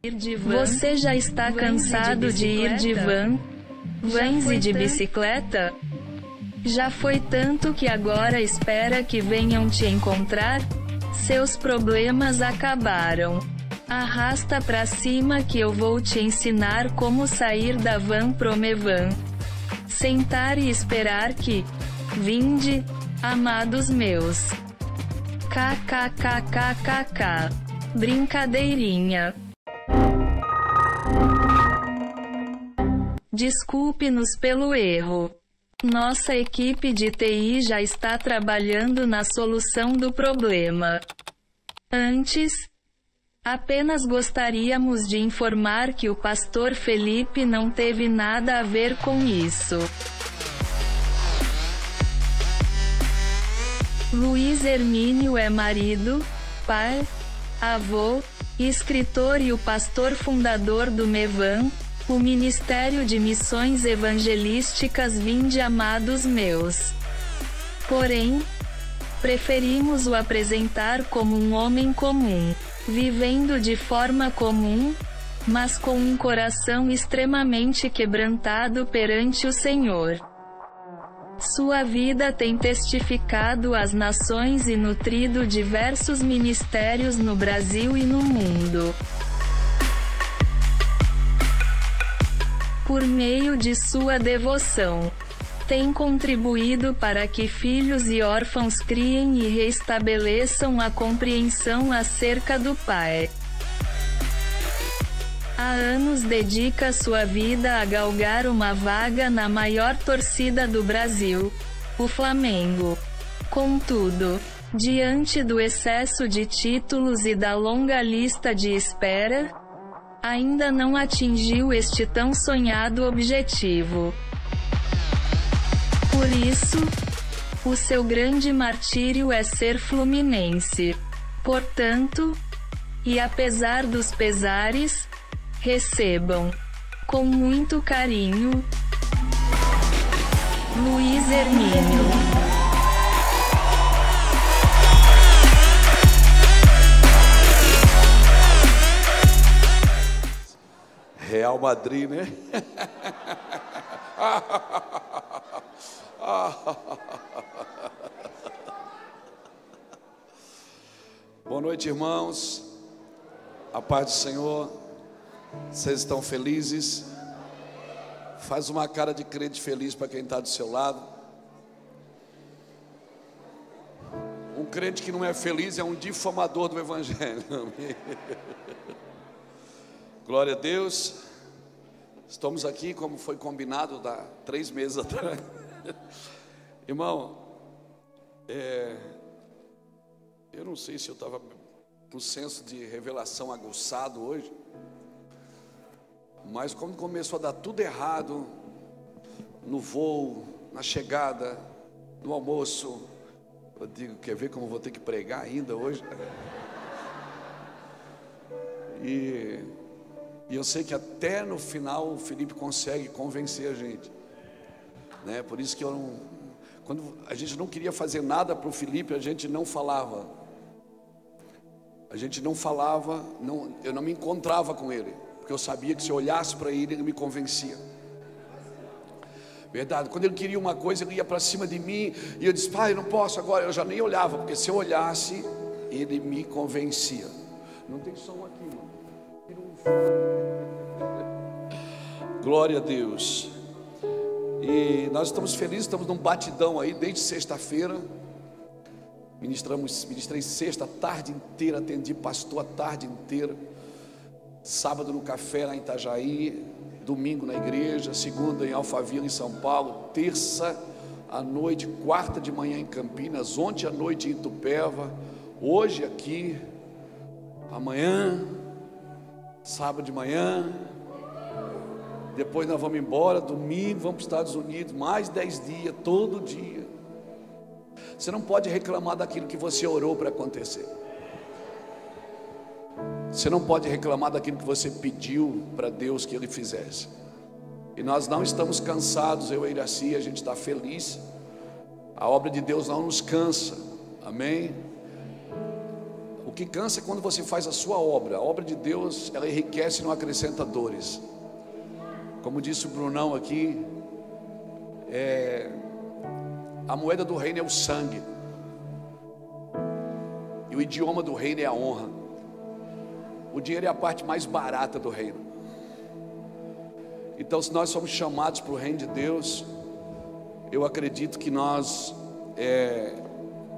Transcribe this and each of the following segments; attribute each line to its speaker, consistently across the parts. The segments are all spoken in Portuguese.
Speaker 1: Você já está cansado de ir de van, vans e de bicicleta? Já foi tanto que agora espera que venham te encontrar? Seus problemas acabaram. Arrasta pra cima que eu vou te ensinar como sair da van pro Mevan. Sentar e esperar que vinde, amados meus. KKKKKK. Brincadeirinha. Desculpe-nos pelo erro. Nossa equipe de TI já está trabalhando na solução do problema. Antes, apenas gostaríamos de informar que o pastor Felipe não teve nada a ver com isso. Luiz Hermínio é marido, pai, avô, escritor e o pastor fundador do Mevan, o Ministério de Missões Evangelísticas Vinde Amados Meus. Porém, preferimos o apresentar como um homem comum, vivendo de forma comum, mas com um coração extremamente quebrantado perante o Senhor. Sua vida tem testificado às nações e nutrido diversos ministérios no Brasil e no mundo. Por meio de sua devoção, tem contribuído para que filhos e órfãos criem e restabeleçam a compreensão acerca do Pai. Há anos dedica sua vida a galgar uma vaga na maior torcida do Brasil, o Flamengo. Contudo, diante do excesso de títulos e da longa lista de espera, ainda não atingiu este tão sonhado objetivo. Por isso, o seu grande martírio é ser fluminense. Portanto, e apesar dos pesares, recebam, com muito carinho, Luiz Hermínio.
Speaker 2: Real Madrid, né? Boa noite, irmãos. A paz do Senhor. Vocês estão felizes? Faz uma cara de crente feliz para quem está do seu lado. Um crente que não é feliz é um difamador do Evangelho. Glória a Deus. Estamos aqui como foi combinado há 3 meses atrás. Irmão, eu não sei se eu estava com senso de revelação aguçado hoje, mas como começou a dar tudo errado no voo, na chegada, no almoço, eu digo, quer ver como eu vou ter que pregar ainda hoje? E eu sei que até no final o Felipe consegue convencer a gente, né? Por isso que quando a gente não queria fazer nada para o Felipe, a gente não falava. Eu não me encontrava com ele, porque eu sabia que se eu olhasse para ele, ele me convencia. Verdade, quando ele queria uma coisa, ele ia para cima de mim, e eu disse, pai, eu não posso agora, eu já nem olhava, porque se eu olhasse, ele me convencia. Não tem som aqui, mano. Glória a Deus. E nós estamos felizes, estamos num batidão aí desde sexta-feira. Ministrei sexta a tarde inteira, atendi pastor a tarde inteira. Sábado no café lá em Itajaí, domingo na igreja, segunda em Alphaville em São Paulo, terça à noite, quarta de manhã em Campinas, ontem à noite em Itupeva, hoje aqui, amanhã, sábado de manhã, depois nós vamos embora, domingo vamos para os Estados Unidos, mais 10 dias, todo dia. Você não pode reclamar daquilo que você orou para acontecer. Você não pode reclamar daquilo que você pediu para Deus que Ele fizesse. E nós não estamos cansados, eu e Iraci, a gente está feliz. A obra de Deus não nos cansa, amém? O que cansa é quando você faz a sua obra. A obra de Deus, ela enriquece e não acrescenta dores. Como disse o Brunão aqui, a moeda do reino é o sangue, e o idioma do reino é a honra. O dinheiro é a parte mais barata do reino. Então, se nós somos chamados para o reino de Deus, eu acredito que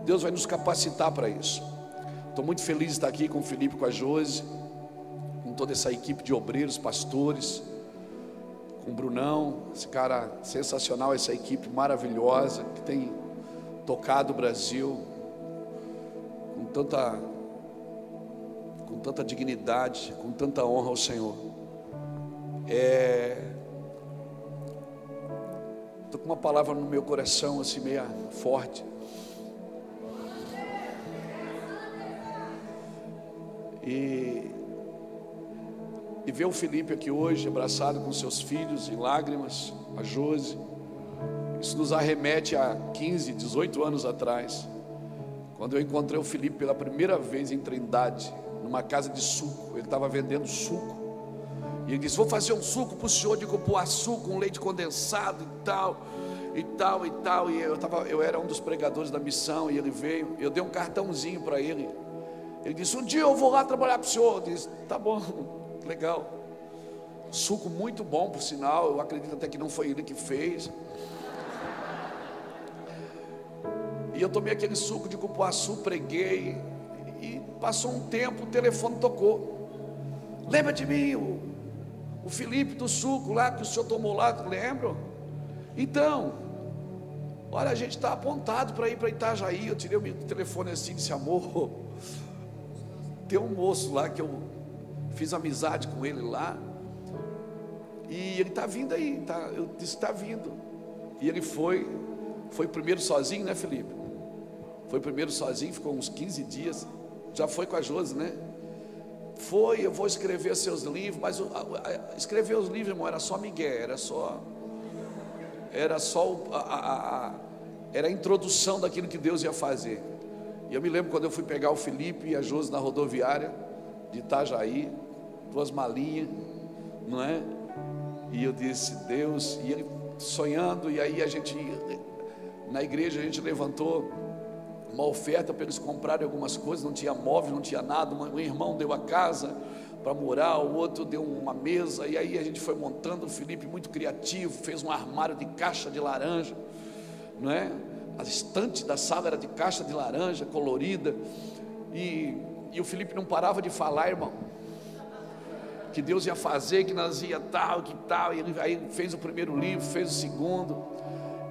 Speaker 2: Deus vai nos capacitar para isso. Estou muito feliz de estar aqui com o Felipe, com a Josi, com toda essa equipe de obreiros, pastores, com o Brunão, esse cara sensacional, essa equipe maravilhosa que tem tocado o Brasil com tanta dignidade, com tanta honra ao Senhor. Estou com uma palavra no meu coração assim meia forte. E ver o Felipe aqui hoje, abraçado com seus filhos, em lágrimas, a Josi, isso nos arremete a 15, 18 anos atrás, quando eu encontrei o Felipe pela primeira vez em Trindade, numa casa de suco. Ele estava vendendo suco, e ele disse: vou fazer um suco para o senhor de cupuaçu com leite condensado e tal. E eu era um dos pregadores da missão, e ele veio, eu dei um cartãozinho para ele. Ele disse: um dia eu vou lá trabalhar para o senhor. Eu disse: tá bom, legal. Suco muito bom, por sinal. Eu acredito até que não foi ele que fez. E eu tomei aquele suco de cupuaçu, preguei, e passou um tempo, o telefone tocou. Lembra de mim, o Felipe do suco lá, que o senhor tomou lá, lembro? Então, olha, a gente está apontado para ir para Itajaí. Eu tirei o meu telefone assim e disse: amor, tem um moço lá que eu fiz amizade com ele lá, e ele está vindo aí, tá? Eu disse: está vindo. E ele foi primeiro sozinho, né, Felipe? Foi primeiro sozinho, ficou uns 15 dias. Já foi com a Josi, né? Eu vou escrever seus livros. Mas escrever os livros, irmão, era só migué, era a introdução daquilo que Deus ia fazer. E eu me lembro quando eu fui pegar o Felipe e a Josi na rodoviária de Itajaí, 2 malinhas, não é? E eu disse: Deus, e ele sonhando. E aí na igreja a gente levantou uma oferta para eles comprarem algumas coisas. Não tinha móvel, não tinha nada. Um irmão deu a casa para morar, o outro deu uma mesa. E aí a gente foi montando. O Felipe, muito criativo, fez um armário de caixa de laranja, não é? A estante da sala era de caixa de laranja colorida. E o Felipe não parava de falar, irmão, que Deus ia fazer, que nós ia tal, que tal. E ele aí fez o primeiro livro, fez o segundo.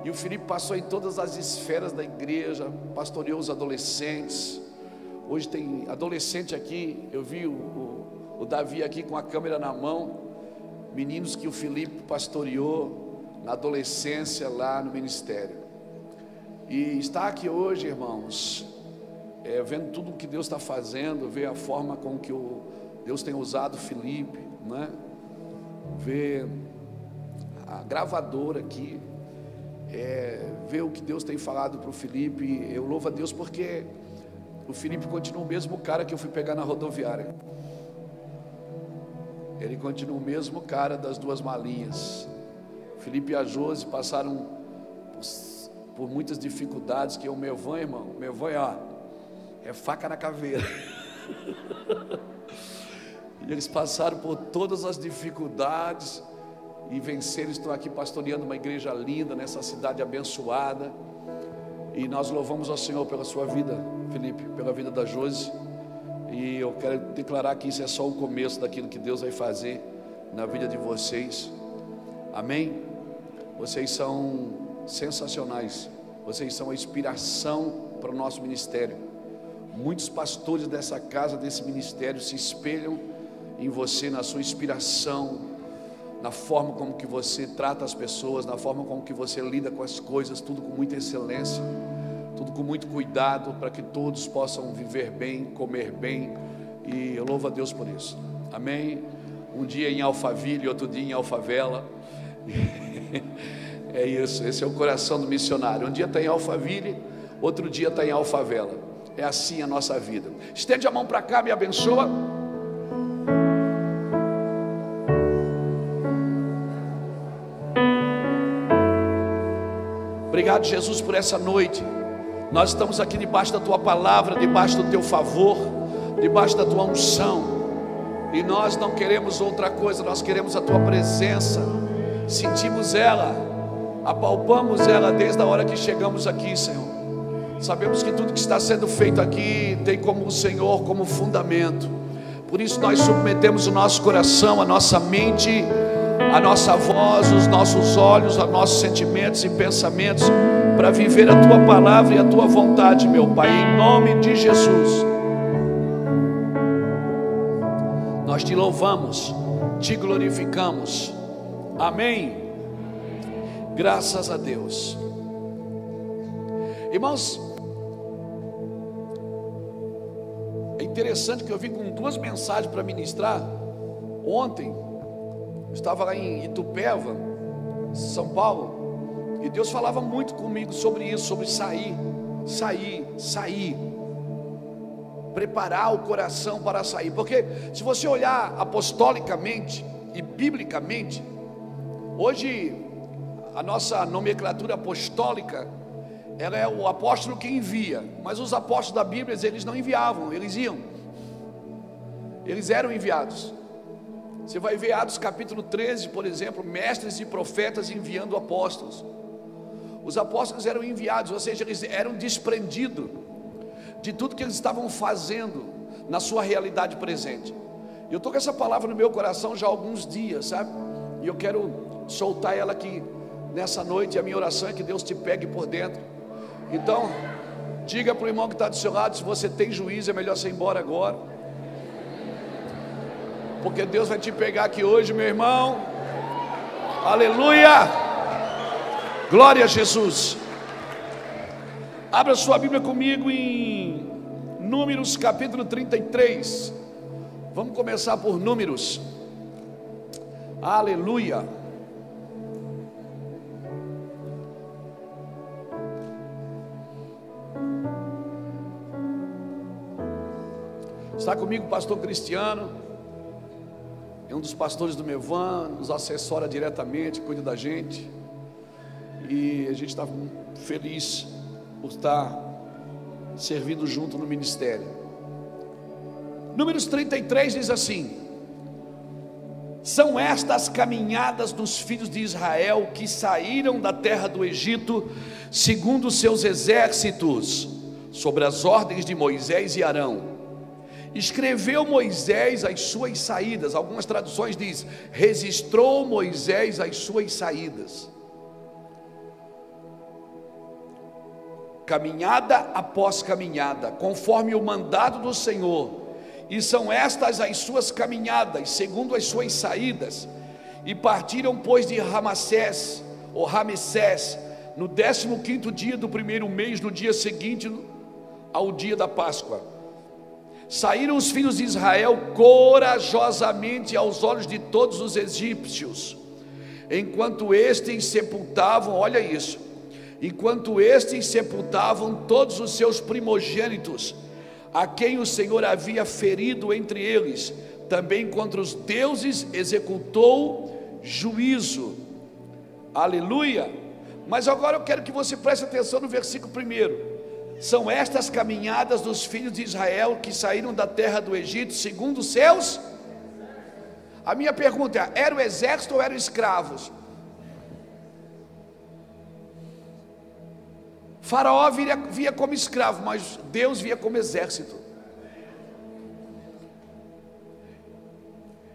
Speaker 2: E o Felipe passou em todas as esferas da igreja, pastoreou os adolescentes. Hoje tem adolescente aqui. Eu vi o Davi aqui com a câmera na mão, meninos que o Felipe pastoreou na adolescência lá no ministério. E está aqui hoje, irmãos, vendo tudo o que Deus está fazendo, ver a forma com que Deus tem usado o Felipe, né? Ver a gravadora aqui, ver o que Deus tem falado para o Felipe. Eu louvo a Deus porque o Felipe continua o mesmo cara que eu fui pegar na rodoviária. Ele continua o mesmo cara das 2 malinhas. O Felipe e a Josi passaram por muitas dificuldades, que o Mevan, irmão, o Mevan é faca na caveira. E eles passaram por todas as dificuldades e venceram. Estou aqui pastoreando uma igreja linda nessa cidade abençoada, e nós louvamos ao Senhor pela sua vida, Felipe, pela vida da Josi. E eu quero declarar que isso é só o começo daquilo que Deus vai fazer na vida de vocês. Amém? Vocês são sensacionais. Vocês são a inspiração para o nosso ministério. Muitos pastores dessa casa, desse ministério, se espelham em você, na sua inspiração, na forma como que você trata as pessoas, na forma como que você lida com as coisas, tudo com muita excelência, tudo com muito cuidado, para que todos possam viver bem, comer bem. E eu louvo a Deus por isso. Amém? Um dia em Alphaville, outro dia em Alfavela. É isso, esse é o coração do missionário. Um dia está em Alphaville, outro dia está em Alfavela. É assim a nossa vida. Estende a mão para cá, me abençoa. Obrigado, Jesus, por essa noite. Nós estamos aqui debaixo da Tua palavra, debaixo do Teu favor, debaixo da Tua unção. E nós não queremos outra coisa, nós queremos a Tua presença. Sentimos ela, apalpamos ela desde a hora que chegamos aqui, Senhor. Sabemos que tudo que está sendo feito aqui tem como o Senhor como fundamento. Por isso nós submetemos o nosso coração, a nossa mente, a nossa voz, os nossos olhos, os nossos sentimentos e pensamentos, para viver a Tua palavra e a Tua vontade, meu Pai, em nome de Jesus. Nós Te louvamos, Te glorificamos. Amém. Graças a Deus. Irmãos, é interessante que eu vim com 2 mensagens para ministrar. Ontem eu estava lá em Itupeva, São Paulo, e Deus falava muito comigo sobre isso, sobre sair. Preparar o coração para sair. Porque se você olhar apostolicamente e biblicamente, hoje a nossa nomenclatura apostólica, ela é o apóstolo que envia. Mas os apóstolos da Bíblia, eles não enviavam, eles iam. Eles eram enviados. Você vai ver Atos capítulo 13, por exemplo, mestres e profetas enviando apóstolos. Os apóstolos eram enviados, ou seja, eles eram desprendidos de tudo que eles estavam fazendo na sua realidade presente. Eu estou com essa palavra no meu coração já há alguns dias, sabe? E eu quero soltar ela aqui nessa noite. A minha oração é que Deus te pegue por dentro. Então, diga para o irmão que está do seu lado: se você tem juízo, é melhor você ir embora agora, porque Deus vai te pegar aqui hoje, meu irmão. Aleluia, glória a Jesus. Abra sua Bíblia comigo em Números capítulo 33. Vamos começar por Números. Aleluia. Está comigo o pastor Cristiano, é um dos pastores do Mevan, nos assessora diretamente, cuida da gente. E a gente está feliz por estar servindo junto no ministério. Números 33 diz assim: são estas caminhadas dos filhos de Israel que saíram da terra do Egito, segundo os seus exércitos, sobre as ordens de Moisés e Arão. Escreveu Moisés as suas saídas. Algumas traduções diz: registrou Moisés as suas saídas. Caminhada após caminhada, conforme o mandado do Senhor. E são estas as suas caminhadas, segundo as suas saídas. E partiram, pois, de Ramessés, ou Ramessés, no 15º dia do primeiro mês, no dia seguinte ao dia da Páscoa. Saíram os filhos de Israel corajosamente aos olhos de todos os egípcios, enquanto estes sepultavam, olha isso, enquanto estes sepultavam todos os seus primogênitos, a quem o Senhor havia ferido entre eles. Também contra os deuses executou juízo. Aleluia. Mas agora eu quero que você preste atenção no versículo 1. São estas caminhadas dos filhos de Israel que saíram da terra do Egito, segundo os seus. A minha pergunta é: era o exército ou eram escravos? Faraó via como escravo, mas Deus via como exército.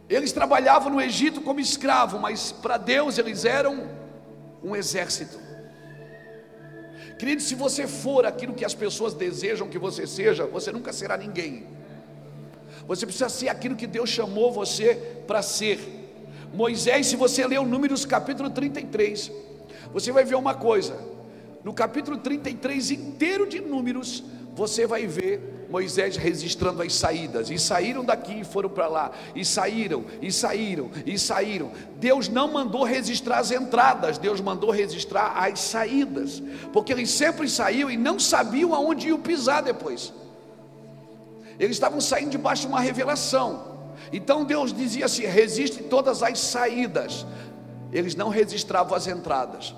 Speaker 2: Eles trabalhavam no Egito como escravo, mas para Deus eles eram um exército. Querido, se você for aquilo que as pessoas desejam que você seja, você nunca será ninguém. Você precisa ser aquilo que Deus chamou você para ser. Moisés, se você ler o Números capítulo 33, você vai ver uma coisa. No capítulo 33 inteiro de Números, você vai ver Moisés registrando as saídas. E saíram daqui e foram para lá. E saíram, e saíram, e saíram. Deus não mandou registrar as entradas, Deus mandou registrar as saídas. Porque eles sempre saíam e não sabiam aonde iam pisar depois. Eles estavam saindo debaixo de uma revelação. Então Deus dizia assim: resiste todas as saídas. Eles não registravam as entradas,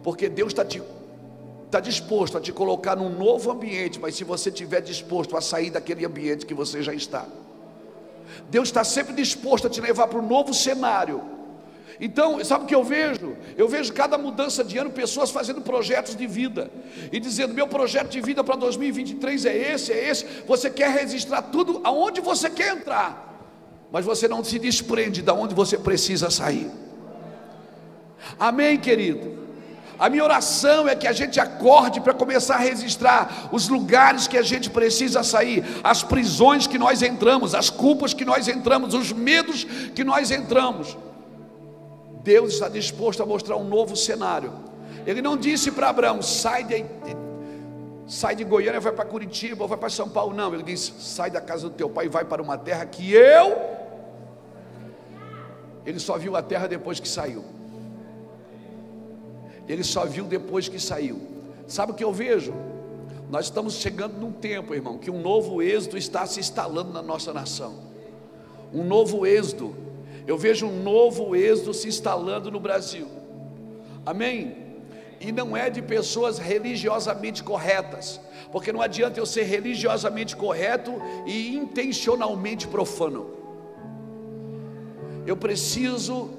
Speaker 2: porque Deus está disposto a te colocar num novo ambiente, mas se você estiver disposto a sair daquele ambiente que você já está. Deus está sempre disposto a te levar para um novo cenário. Então, sabe o que eu vejo? Eu vejo cada mudança de ano, pessoas fazendo projetos de vida e dizendo: meu projeto de vida para 2023 é esse. Você quer registrar tudo aonde você quer entrar, mas você não se desprende de onde você precisa sair. Amém, querido? A minha oração é que a gente acorde para começar a registrar os lugares que a gente precisa sair, as prisões que nós entramos, as culpas que nós entramos, os medos que nós entramos. Deus está disposto a mostrar um novo cenário. Ele não disse para Abraão: sai de Goiânia, vai para Curitiba, ou vai para São Paulo. Não, ele disse: sai da casa do teu pai e vai para uma terra que eu... Ele só viu a terra depois que saiu. Ele só viu depois que saiu. Sabe o que eu vejo? Nós estamos chegando num tempo, irmão, que um novo êxodo está se instalando na nossa nação. Um novo êxodo. Eu vejo um novo êxodo se instalando no Brasil. Amém? E não é de pessoas religiosamente corretas, porque não adianta eu ser religiosamente correto e intencionalmente profano. Eu preciso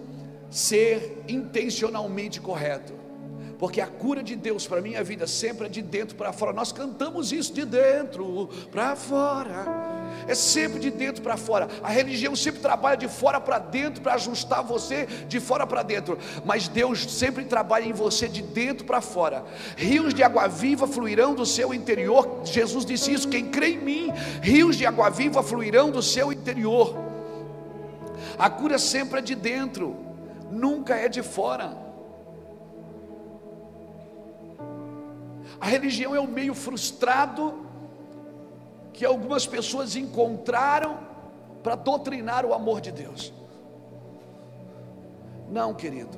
Speaker 2: ser intencionalmente correto, porque a cura de Deus para a minha vida sempre é de dentro para fora. Nós cantamos isso: de dentro para fora. É sempre de dentro para fora. A religião sempre trabalha de fora para dentro, para ajustar você de fora para dentro. Mas Deus sempre trabalha em você de dentro para fora. Rios de água viva fluirão do seu interior. Jesus disse isso: quem crê em mim, rios de água viva fluirão do seu interior. A cura sempre é de dentro, nunca é de fora. A religião é um meio frustrado que algumas pessoas encontraram para doutrinar o amor de Deus. Não, querido,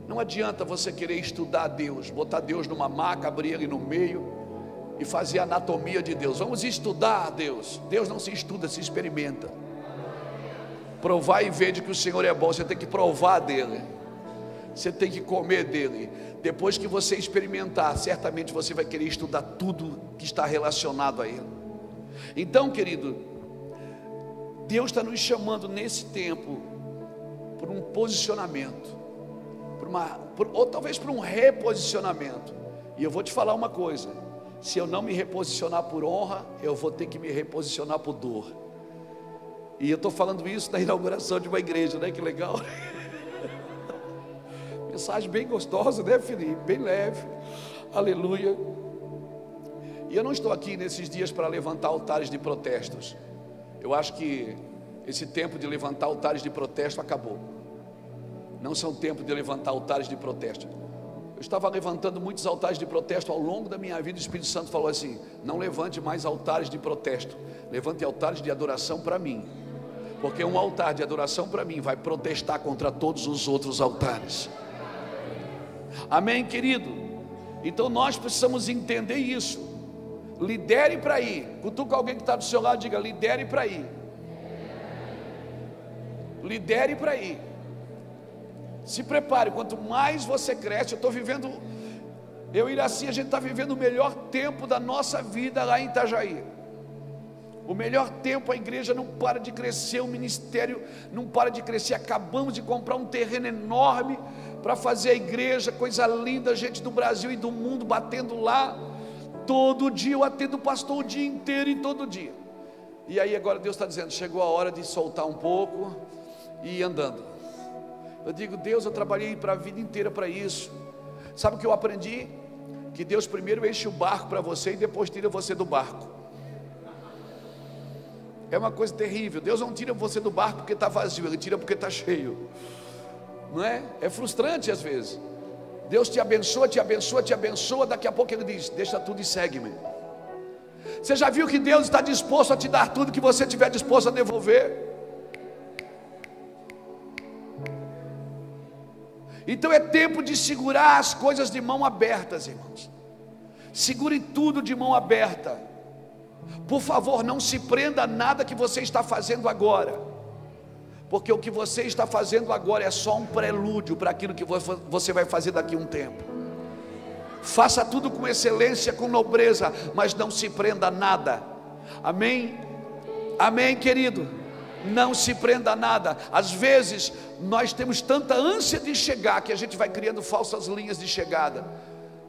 Speaker 2: não adianta você querer estudar Deus, botar Deus numa maca, abrir ele no meio e fazer a anatomia de Deus. Vamos estudar a Deus. Deus não se estuda, se experimenta. Provar e ver de que o Senhor é bom. Você tem que provar dele, você tem que comer dele. Depois que você experimentar, certamente você vai querer estudar tudo que está relacionado a ele. Então, querido, Deus está nos chamando nesse tempo por um posicionamento, ou talvez por um reposicionamento. E eu vou te falar uma coisa: se eu não me reposicionar por honra, eu vou ter que me reposicionar por dor. E eu estou falando isso na inauguração de uma igreja, né? Que legal. Mensagem bem gostosa, né, Felipe? Bem leve. Aleluia. E eu não estou aqui nesses dias para levantar altares de protestos. Eu acho que esse tempo de levantar altares de protesto acabou. Não são tempo de levantar altares de protesto. Eu estava levantando muitos altares de protesto ao longo da minha vida. O Espírito Santo falou assim: não levante mais altares de protesto, levante altares de adoração para mim, porque um altar de adoração para mim vai protestar contra todos os outros altares. Amém, querido? Então nós precisamos entender isso. Lidere para ir. Cutuca alguém que está do seu lado e diga: lidere para ir. Lidere para ir. Se prepare. Quanto mais você cresce, eu e Iraci, a gente está vivendo o melhor tempo da nossa vida lá em Itajaí. O melhor tempo. A igreja não para de crescer, o ministério não para de crescer. Acabamos de comprar um terreno enorme para fazer a igreja, coisa linda, gente do Brasil e do mundo batendo lá. Todo dia eu atendo o pastor o dia inteiro e todo dia. E aí agora Deus está dizendo: chegou a hora de soltar um pouco e ir andando. Eu digo: Deus, eu trabalhei para a vida inteira para isso. Sabe o que eu aprendi? Que Deus primeiro enche o barco para você e depois tira você do barco. É uma coisa terrível. Deus não tira você do barco porque está vazio, Ele tira porque está cheio. Não é? É frustrante às vezes. Deus te abençoa, te abençoa, te abençoa. Daqui a pouco Ele diz: deixa tudo e segue-me. Você já viu que Deus está disposto a te dar tudo que você estiver disposto a devolver? Então é tempo de segurar as coisas de mão abertas, irmãos. Segure tudo de mão aberta. Por favor, não se prenda a nada que você está fazendo agora, porque o que você está fazendo agora é só um prelúdio para aquilo que você vai fazer daqui a um tempo. Faça tudo com excelência, com nobreza, mas não se prenda a nada. Amém? Amém, querido? Não se prenda a nada. Às vezes nós temos tanta ânsia de chegar que a gente vai criando falsas linhas de chegada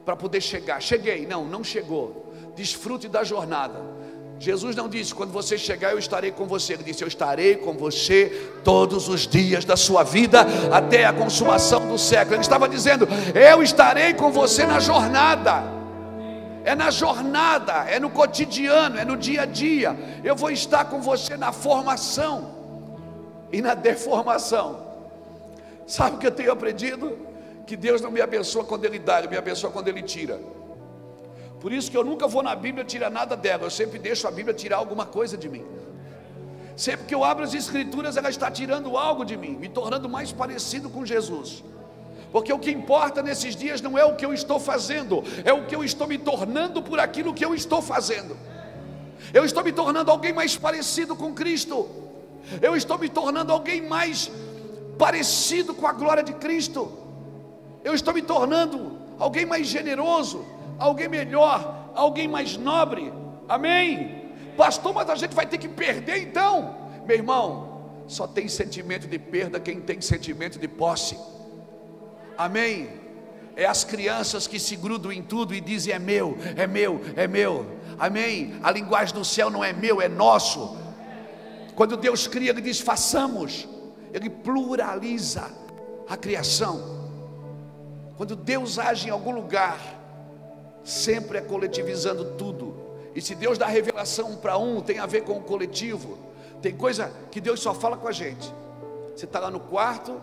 Speaker 2: para poder chegar. Cheguei, não chegou. Desfrute da jornada. Jesus não disse: quando você chegar eu estarei com você. Ele disse: eu estarei com você todos os dias da sua vida até a consumação do século. Ele estava dizendo: eu estarei com você na jornada. É na jornada, é no cotidiano, é no dia a dia. Eu vou estar com você na formação e na deformação. Sabe o que eu tenho aprendido? Que Deus não me abençoa quando Ele dá, Ele me abençoa quando Ele tira. Por isso que eu nunca vou na Bíblia tirar nada dela. Eu sempre deixo a Bíblia tirar alguma coisa de mim. Sempre que eu abro as Escrituras, ela está tirando algo de mim, me tornando mais parecido com Jesus. Porque o que importa nesses dias não é o que eu estou fazendo, é o que eu estou me tornando por aquilo que eu estou fazendo. Eu estou me tornando alguém mais parecido com Cristo. Eu estou me tornando alguém mais parecido com a glória de Cristo. Eu estou me tornando alguém mais generoso, alguém melhor, alguém mais nobre. Amém? Pastor, mas a gente vai ter que perder então? Meu irmão, só tem sentimento de perda quem tem sentimento de posse. Amém? É as crianças que se grudam em tudo e dizem: é meu, é meu, é meu. Amém? A linguagem do céu não é meu, é nosso. Quando Deus cria, Ele diz: façamos. Ele pluraliza a criação. Quando Deus age em algum lugar, sempre é coletivizando tudo. E se Deus dá revelação para um, tem a ver com o coletivo. Tem coisa que Deus só fala com a gente. Você está lá no quarto,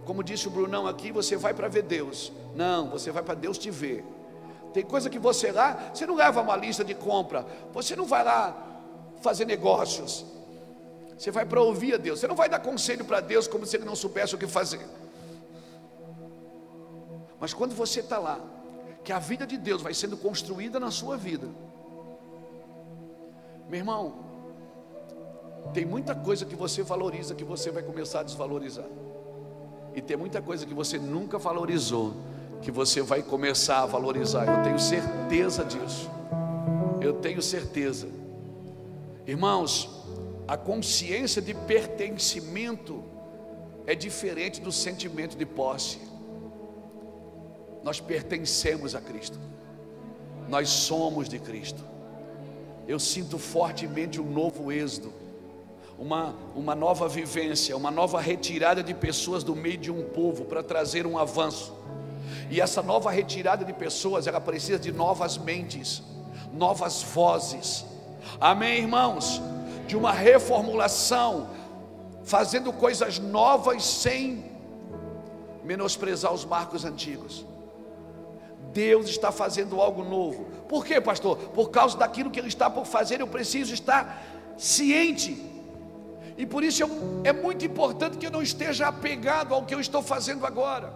Speaker 2: como disse o Brunão aqui, você vai para ver Deus. Não, você vai para Deus te ver. Tem coisa que você lá, você não leva uma lista de compra. Você não vai lá fazer negócios. Você vai para ouvir a Deus. Você não vai dar conselho para Deus como se Ele não soubesse o que fazer. Mas quando você está lá, que a vida de Deus vai sendo construída na sua vida, meu irmão, tem muita coisa que você valoriza que você vai começar a desvalorizar. E tem muita coisa que você nunca valorizou que você vai começar a valorizar. Eu tenho certeza disso. Eu tenho certeza. Irmãos, a consciência de pertencimento é diferente do sentimento de posse. Nós pertencemos a Cristo. Nós somos de Cristo. Eu sinto fortemente um novo êxodo, uma nova vivência, uma nova retirada de pessoas do meio de um povo para trazer um avanço. E essa nova retirada de pessoas, ela precisa de novas mentes, novas vozes. Amém, irmãos? De uma reformulação, fazendo coisas novas sem menosprezar os marcos antigos. Deus está fazendo algo novo. Por quê, pastor? Por causa daquilo que Ele está por fazer, eu preciso estar ciente. E por isso é muito importante que eu não esteja apegado ao que eu estou fazendo agora.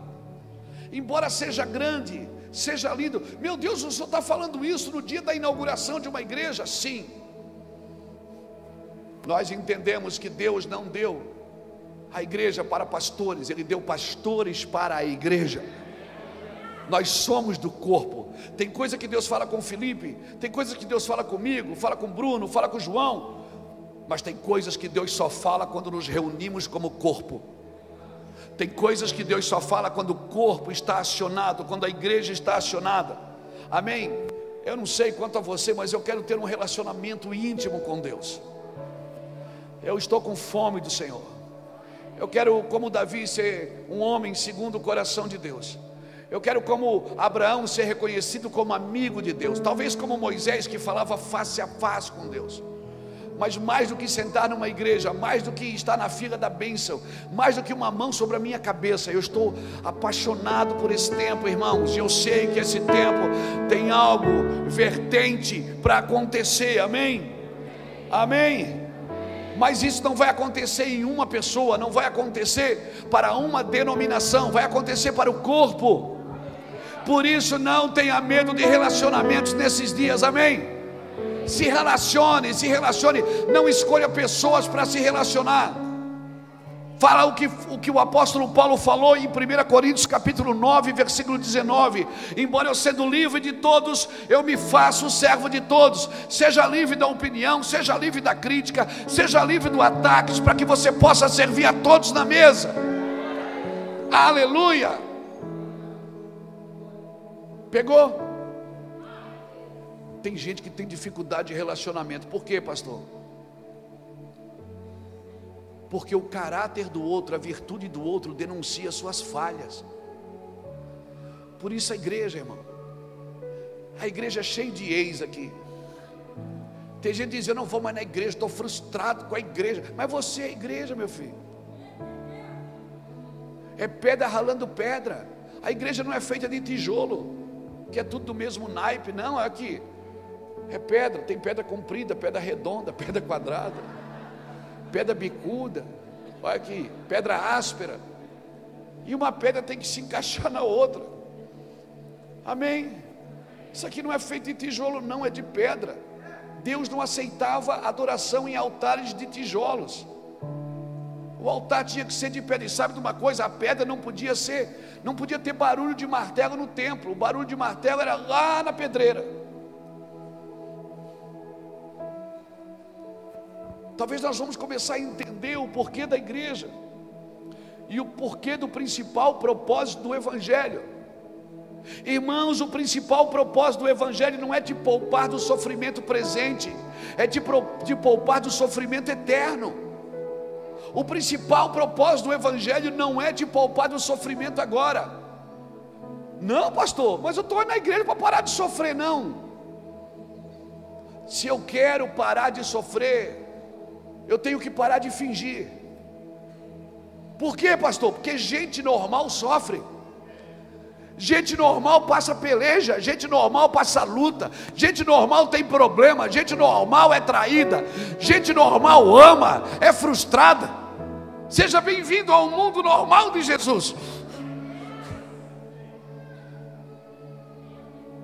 Speaker 2: Embora seja grande, seja lindo. Meu Deus, o senhor está falando isso no dia da inauguração de uma igreja? Sim. Nós entendemos que Deus não deu a igreja para pastores, Ele deu pastores para a igreja. Nós somos do corpo. Tem coisa que Deus fala com Felipe, tem coisa que Deus fala comigo, fala com Bruno, fala com João, mas tem coisas que Deus só fala quando nos reunimos como corpo. Tem coisas que Deus só fala quando o corpo está acionado, quando a igreja está acionada. Amém? Eu não sei quanto a você, mas eu quero ter um relacionamento íntimo com Deus. Eu estou com fome do Senhor. Eu quero, como Davi, ser um homem segundo o coração de Deus. Eu quero, como Abraão, ser reconhecido como amigo de Deus. Talvez como Moisés, que falava face a face com Deus. Mas mais do que sentar numa igreja, mais do que estar na fila da bênção, mais do que uma mão sobre a minha cabeça, eu estou apaixonado por esse tempo, irmãos. E eu sei que esse tempo tem algo vertente para acontecer. Amém? Amém? Mas isso não vai acontecer em uma pessoa, não vai acontecer para uma denominação, vai acontecer para o corpo. Por isso não tenha medo de relacionamentos nesses dias, amém? Se relacione, se relacione. Não escolha pessoas para se relacionar. Fala o que o apóstolo Paulo falou em 1 Coríntios capítulo 9, versículo 19: embora eu sendo livre de todos, eu me faço servo de todos. Seja livre da opinião, seja livre da crítica, seja livre do ataque, para que você possa servir a todos na mesa. Aleluia. Pegou? Tem gente que tem dificuldade de relacionamento. Por quê, pastor? Porque o caráter do outro, a virtude do outro denuncia suas falhas. Por isso a igreja, irmão, a igreja é cheia de ex aqui. Tem gente que diz: eu não vou mais na igreja, estou frustrado com a igreja. Mas você é a igreja, meu filho. É pedra ralando pedra. A igreja não é feita de tijolo, que é tudo do mesmo naipe. Não, é aqui é pedra. Tem pedra comprida, pedra redonda, pedra quadrada, pedra bicuda, olha aqui, pedra áspera. E uma pedra tem que se encaixar na outra. Amém? Isso aqui não é feito de tijolo, não, é de pedra. Deus não aceitava adoração em altares de tijolos. O altar tinha que ser de pedra. E sabe de uma coisa? A pedra não podia ter barulho de martelo no templo. O barulho de martelo era lá na pedreira. Talvez nós vamos começar a entender o porquê da igreja e o porquê do principal propósito do evangelho. Irmãos, o principal propósito do evangelho não é te poupar do sofrimento presente, é te poupar do sofrimento eterno. O principal propósito do evangelho não é te poupar do sofrimento agora. Não, pastor, mas eu estou na igreja para parar de sofrer. Não. Se eu quero parar de sofrer, eu tenho que parar de fingir. Por quê, pastor? Porque gente normal sofre. Gente normal passa peleja, gente normal passa luta, gente normal tem problema, gente normal é traída, gente normal ama, é frustrada. Seja bem-vindo ao mundo normal de Jesus.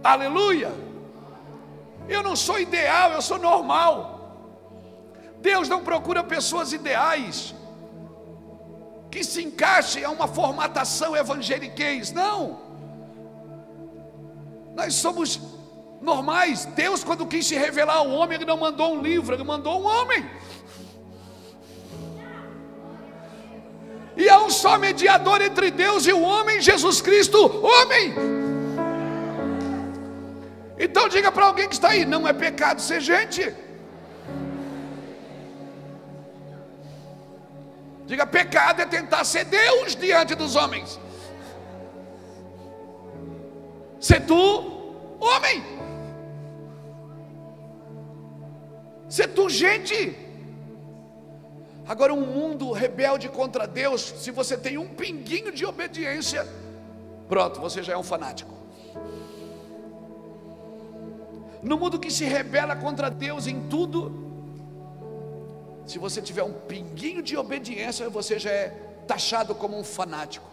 Speaker 2: Aleluia. Eu não sou ideal, eu sou normal. Deus não procura pessoas ideais que se encaixem a uma formatação evangeliquez. Não. Nós somos normais. Deus, quando quis se revelar ao homem, Ele não mandou um livro, Ele mandou um homem. E há um só mediador entre Deus e o homem, Jesus Cristo, homem. Então diga para alguém que está aí: não é pecado ser gente. Diga: pecado é tentar ser Deus diante dos homens. Ser tu, homem. Ser tu, gente. Agora, um mundo rebelde contra Deus, se você tem um pinguinho de obediência, pronto, você já é um fanático. No mundo que se rebela contra Deus em tudo, se você tiver um pinguinho de obediência, você já é taxado como um fanático.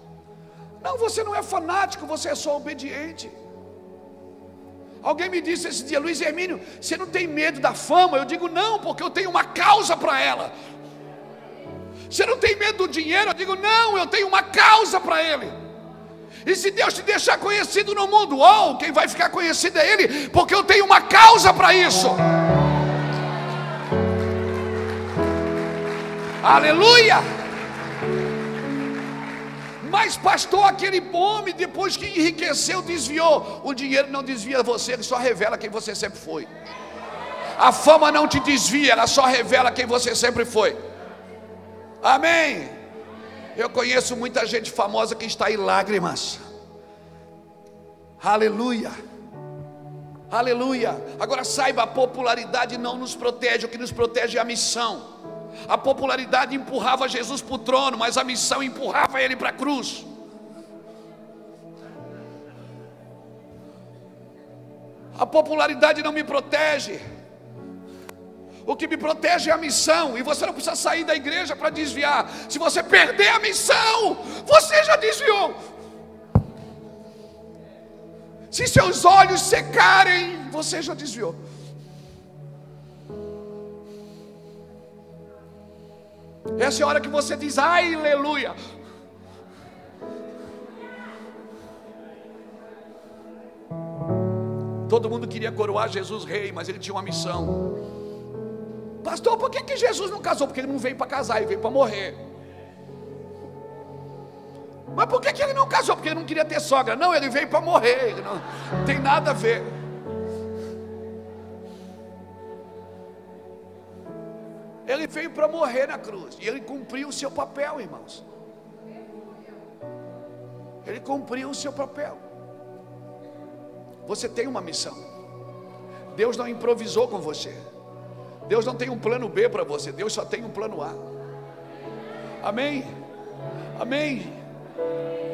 Speaker 2: Não, você não é fanático, você é só obediente. Alguém me disse esse dia: Luiz Hermínio, você não tem medo da fama? Eu digo: não, porque eu tenho uma causa para ela. Você não tem medo do dinheiro? Eu digo: não, eu tenho uma causa para ele. E se Deus te deixar conhecido no mundo, quem vai ficar conhecido é Ele, porque eu tenho uma causa para isso. Aleluia. Mas pastor, aquele homem, depois que enriqueceu, desviou. O dinheiro não desvia você, ele só revela quem você sempre foi. A fama não te desvia, ela só revela quem você sempre foi. Amém. Eu conheço muita gente famosa que está em lágrimas. Aleluia. Aleluia. Agora saiba, a popularidade não nos protege, o que nos protege é a missão. A popularidade empurrava Jesus para o trono, mas a missão empurrava ele para a cruz. A popularidade não me protege. O que me protege é a missão. E você não precisa sair da igreja para desviar. Se você perder a missão, você já desviou. Se seus olhos secarem, você já desviou. Essa é a hora que você diz, ai, aleluia. Todo mundo queria coroar Jesus rei, mas ele tinha uma missão. Pastor, por que Jesus não casou? Porque ele não veio para casar, ele veio para morrer. Mas por que ele não casou? Porque ele não queria ter sogra. Não, ele veio para morrer. Não tem nada a ver. Ele veio para morrer na cruz. E ele cumpriu o seu papel, irmãos. Ele cumpriu o seu papel. Você tem uma missão. Deus não improvisou com você. Deus não tem um plano B para você. Deus só tem um plano A. Amém? Amém?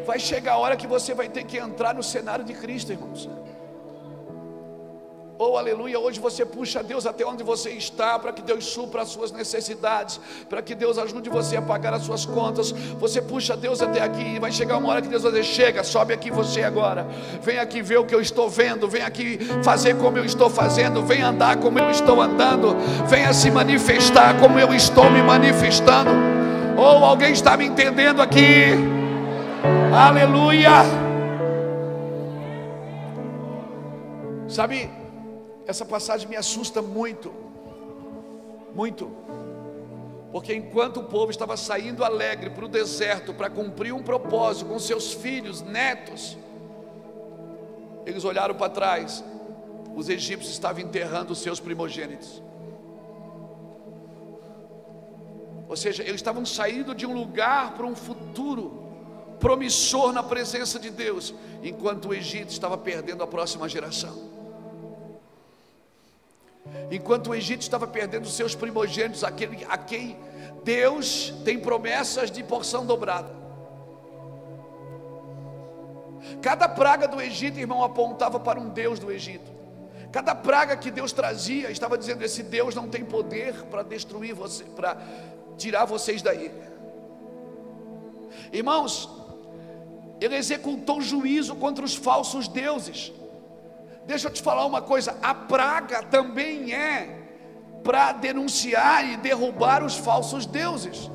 Speaker 2: Vai chegar a hora que você vai ter que entrar no cenário de Cristo, irmãos. Oh, aleluia, hoje você puxa Deus até onde você está, para que Deus supra as suas necessidades, para que Deus ajude você a pagar as suas contas. Você puxa Deus até aqui, e vai chegar uma hora que Deus vai dizer, chega, sobe aqui você agora, vem aqui ver o que eu estou vendo, vem aqui fazer como eu estou fazendo, vem andar como eu estou andando, venha se manifestar como eu estou me manifestando. Oh, alguém está me entendendo aqui? Aleluia. Sabe, essa passagem me assusta muito, muito, porque enquanto o povo estava saindo alegre para o deserto, para cumprir um propósito com seus filhos, netos, eles olharam para trás, os egípcios estavam enterrando os seus primogênitos. Ou seja, eles estavam saindo de um lugar para um futuro promissor na presença de Deus, enquanto o Egito estava perdendo a próxima geração. Enquanto o Egito estava perdendo os seus primogênitos, a quem Deus tem promessas de porção dobrada. Cada praga do Egito, irmão, apontava para um Deus do Egito. Cada praga que Deus trazia, estava dizendo, esse Deus não tem poder para destruir você, para tirar vocês daí. Irmãos, ele executou juízo contra os falsos deuses. Deixa eu te falar uma coisa, a praga também é para denunciar e derrubar os falsos deuses.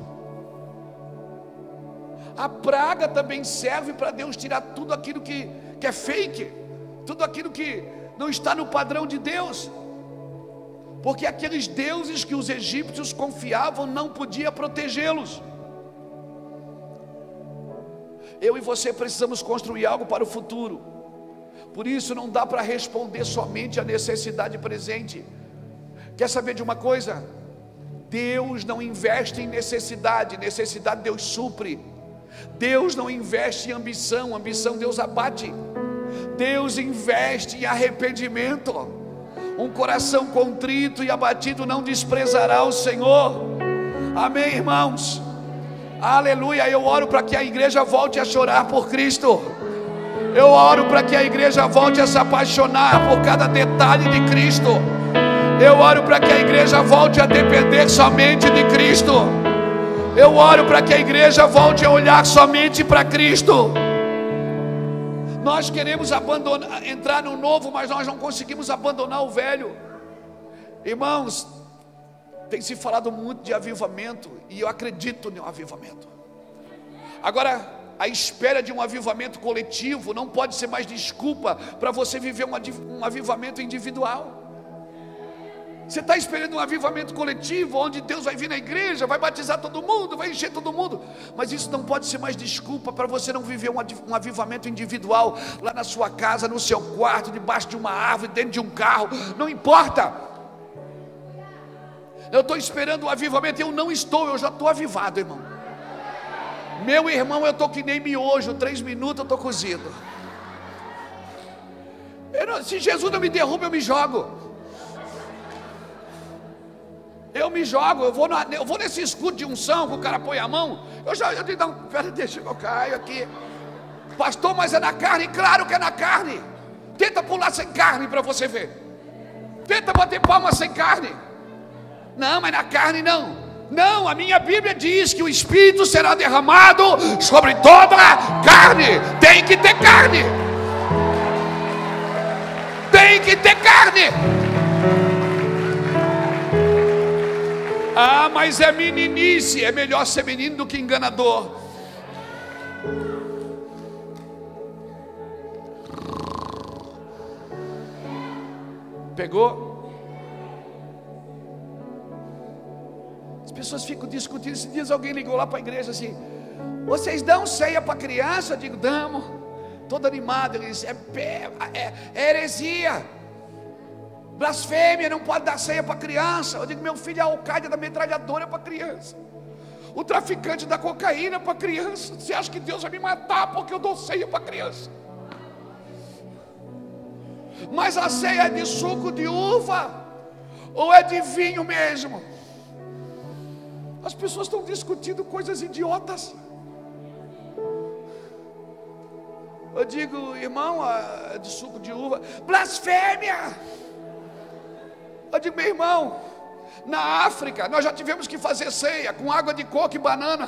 Speaker 2: A praga também serve para Deus tirar tudo aquilo que é fake, tudo aquilo que não está no padrão de Deus, porque aqueles deuses que os egípcios confiavam não podia protegê-los. Eu e você precisamos construir algo para o futuro. Por isso não dá para responder somente à necessidade presente. Quer saber de uma coisa? Deus não investe em necessidade, necessidade Deus supre. Deus não investe em ambição, ambição Deus abate. Deus investe em arrependimento. Um coração contrito e abatido não desprezará o Senhor. Amém, irmãos? Aleluia. Eu oro para que a igreja volte a chorar por Cristo. Eu oro para que a igreja volte a se apaixonar por cada detalhe de Cristo. Eu oro para que a igreja volte a depender somente de Cristo. Eu oro para que a igreja volte a olhar somente para Cristo. Nós queremos entrar no novo, mas nós não conseguimos abandonar o velho. Irmãos, tem se falado muito de avivamento, e eu acredito no avivamento. Agora, a espera de um avivamento coletivo não pode ser mais desculpa para você viver um avivamento individual. Você está esperando um avivamento coletivo, onde Deus vai vir na igreja, vai batizar todo mundo, vai encher todo mundo, mas isso não pode ser mais desculpa para você não viver um avivamento individual, lá na sua casa, no seu quarto, debaixo de uma árvore, dentro de um carro, não importa. Eu estou esperando um avivamento, eu já estou avivado, irmão. Meu irmão, eu estou que nem miojo, 3 minutos eu estou cozido. Se Jesus não me derruba, eu me jogo. Eu me jogo, eu vou nesse escudo de unção, que o cara põe a mão. Eu digo, não, pera, deixa eu caio aqui. Pastor, mas é na carne? Claro que é na carne. Tenta pular sem carne para você ver. Tenta bater palma sem carne. Não, mas na carne não. Não, a minha Bíblia diz que o Espírito será derramado sobre toda a carne. Tem que ter carne. Tem que ter carne. Ah, mas é meninice. É melhor ser menino do que enganador. Pegou? As pessoas ficam discutindo. Esses dias alguém ligou lá para a igreja assim: vocês dão ceia para criança? Eu digo: damos. Todo animado. Ele disse: é heresia, blasfêmia, não pode dar ceia para criança. Eu digo: meu filho é a Al-Qaeda da metralhadora para criança, o traficante da cocaína para criança. Você acha que Deus vai me matar porque eu dou ceia para criança? Mas a ceia é de suco de uva ou é de vinho mesmo? As pessoas estão discutindo coisas idiotas. Eu digo: irmão, é de suco de uva. Blasfêmia! Eu digo: meu irmão, na África nós já tivemos que fazer ceia com água de coco e banana,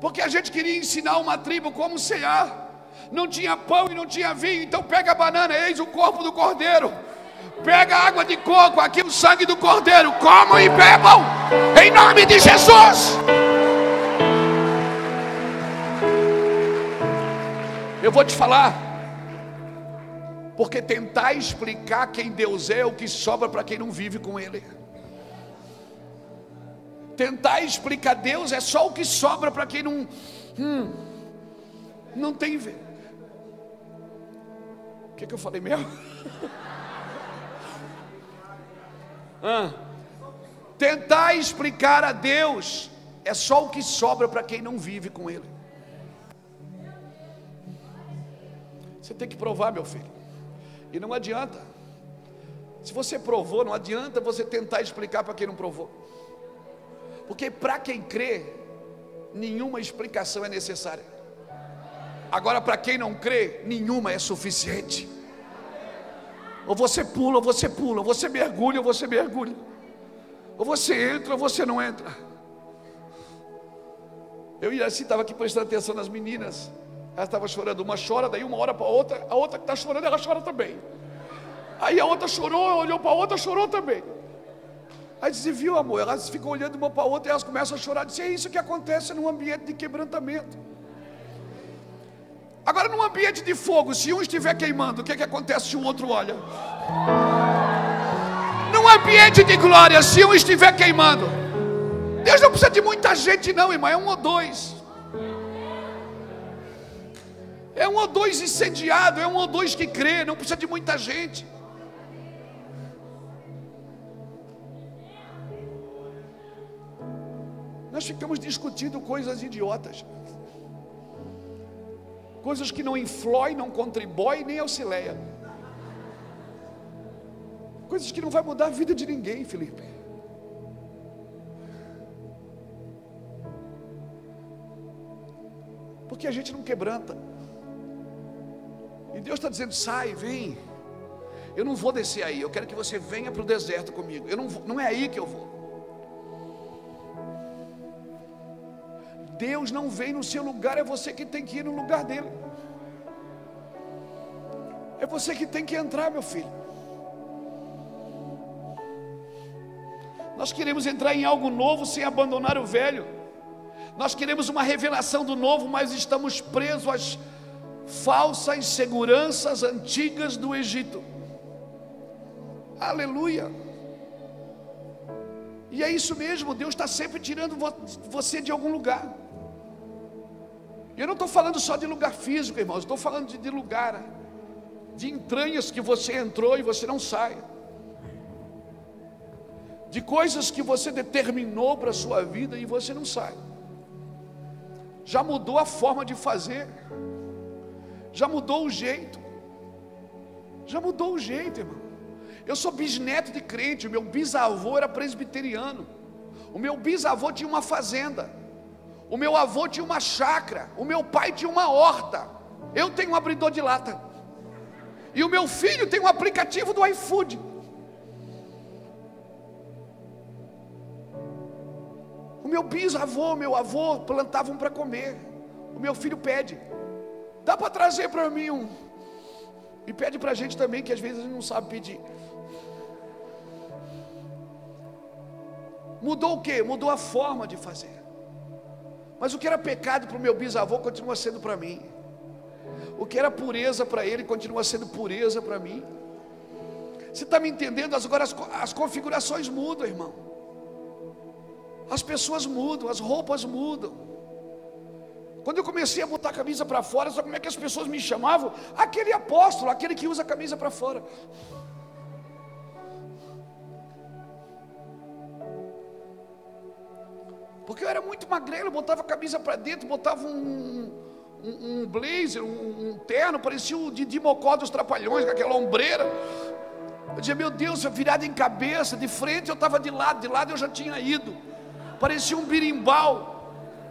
Speaker 2: porque a gente queria ensinar uma tribo como cear. Não tinha pão e não tinha vinho. Então pega a banana, eis o corpo do cordeiro. Pega a água de coco, aqui o sangue do cordeiro. Comam e bebam, em nome de Jesus. Eu vou te falar, porque tentar explicar quem Deus é o que sobra para quem não vive com Ele. Tentar explicar Deus é só o que sobra para quem não tem. O que eu falei mesmo? Tentar explicar a Deus é só o que sobra para quem não vive com Ele. Você tem que provar, meu filho. E não adianta. Se você provou, não adianta você tentar explicar para quem não provou. Porque para quem crê, nenhuma explicação é necessária. Agora, para quem não crê, nenhuma é suficiente. Ou você pula, ou você pula, ou você mergulha, ou você mergulha, ou você entra, ou você não entra. Eu e assim estava aqui prestando atenção nas meninas. Ela estava chorando, uma chora, daí uma hora para outra, a outra que está chorando, ela chora também. Aí a outra chorou, olhou para a outra, chorou também. Aí disse: viu, amor? Elas ficam olhando uma para a outra e elas começam a chorar. Disse: é isso que acontece num ambiente de quebrantamento. Agora, num ambiente de fogo, se um estiver queimando, o que acontece se o outro olha? Num ambiente de glória, se um estiver queimando, Deus não precisa de muita gente não, irmão, é um ou dois. É um ou dois incendiado, é um ou dois que crê, não precisa de muita gente. Nós ficamos discutindo coisas idiotas, coisas que não influem, não contribuem, nem auxiliam, coisas que não vai mudar a vida de ninguém, Felipe. Porque a gente não quebranta. E Deus está dizendo: sai, vem. Eu não vou descer aí, eu quero que você venha para o deserto comigo. Não é aí que eu vou. Deus não vem no seu lugar, é você que tem que ir no lugar dele. É você que tem que entrar, meu filho. Nós queremos entrar em algo novo sem abandonar o velho. Nós queremos uma revelação do novo, mas estamos presos às falsas seguranças antigas do Egito. Aleluia. E é isso mesmo, Deus está sempre tirando você de algum lugar. Eu não estou falando só de lugar físico, irmãos, estou falando de lugar, de entranhas que você entrou e você não sai, de coisas que você determinou para a sua vida e você não sai. Já mudou a forma de fazer, já mudou o jeito, irmão. Eu sou bisneto de crente, o meu bisavô era presbiteriano, o meu bisavô tinha uma fazenda, o meu avô tinha uma chácara, o meu pai tinha uma horta, eu tenho um abridor de lata, e o meu filho tem um aplicativo do iFood. O meu bisavô, meu avô plantavam para comer, o meu filho pede: dá para trazer para mim um? E pede para a gente também, que às vezes a gente não sabe pedir. Mudou o quê? Mudou a forma de fazer. Mas o que era pecado para o meu bisavô continua sendo para mim. O que era pureza para ele continua sendo pureza para mim. Você está me entendendo? Agora as configurações mudam, irmão. As pessoas mudam, as roupas mudam. Quando eu comecei a botar a camisa para fora, sabe como é que as pessoas me chamavam? Aquele apóstolo, aquele que usa a camisa para fora. Porque eu era muito magrelo, botava a camisa para dentro, botava um blazer, um terno, parecia o Didi Mocó dos Trapalhões, com aquela ombreira. Eu dizia, meu Deus, virado em cabeça, de frente eu estava de lado eu já tinha ido. Parecia um birimbau.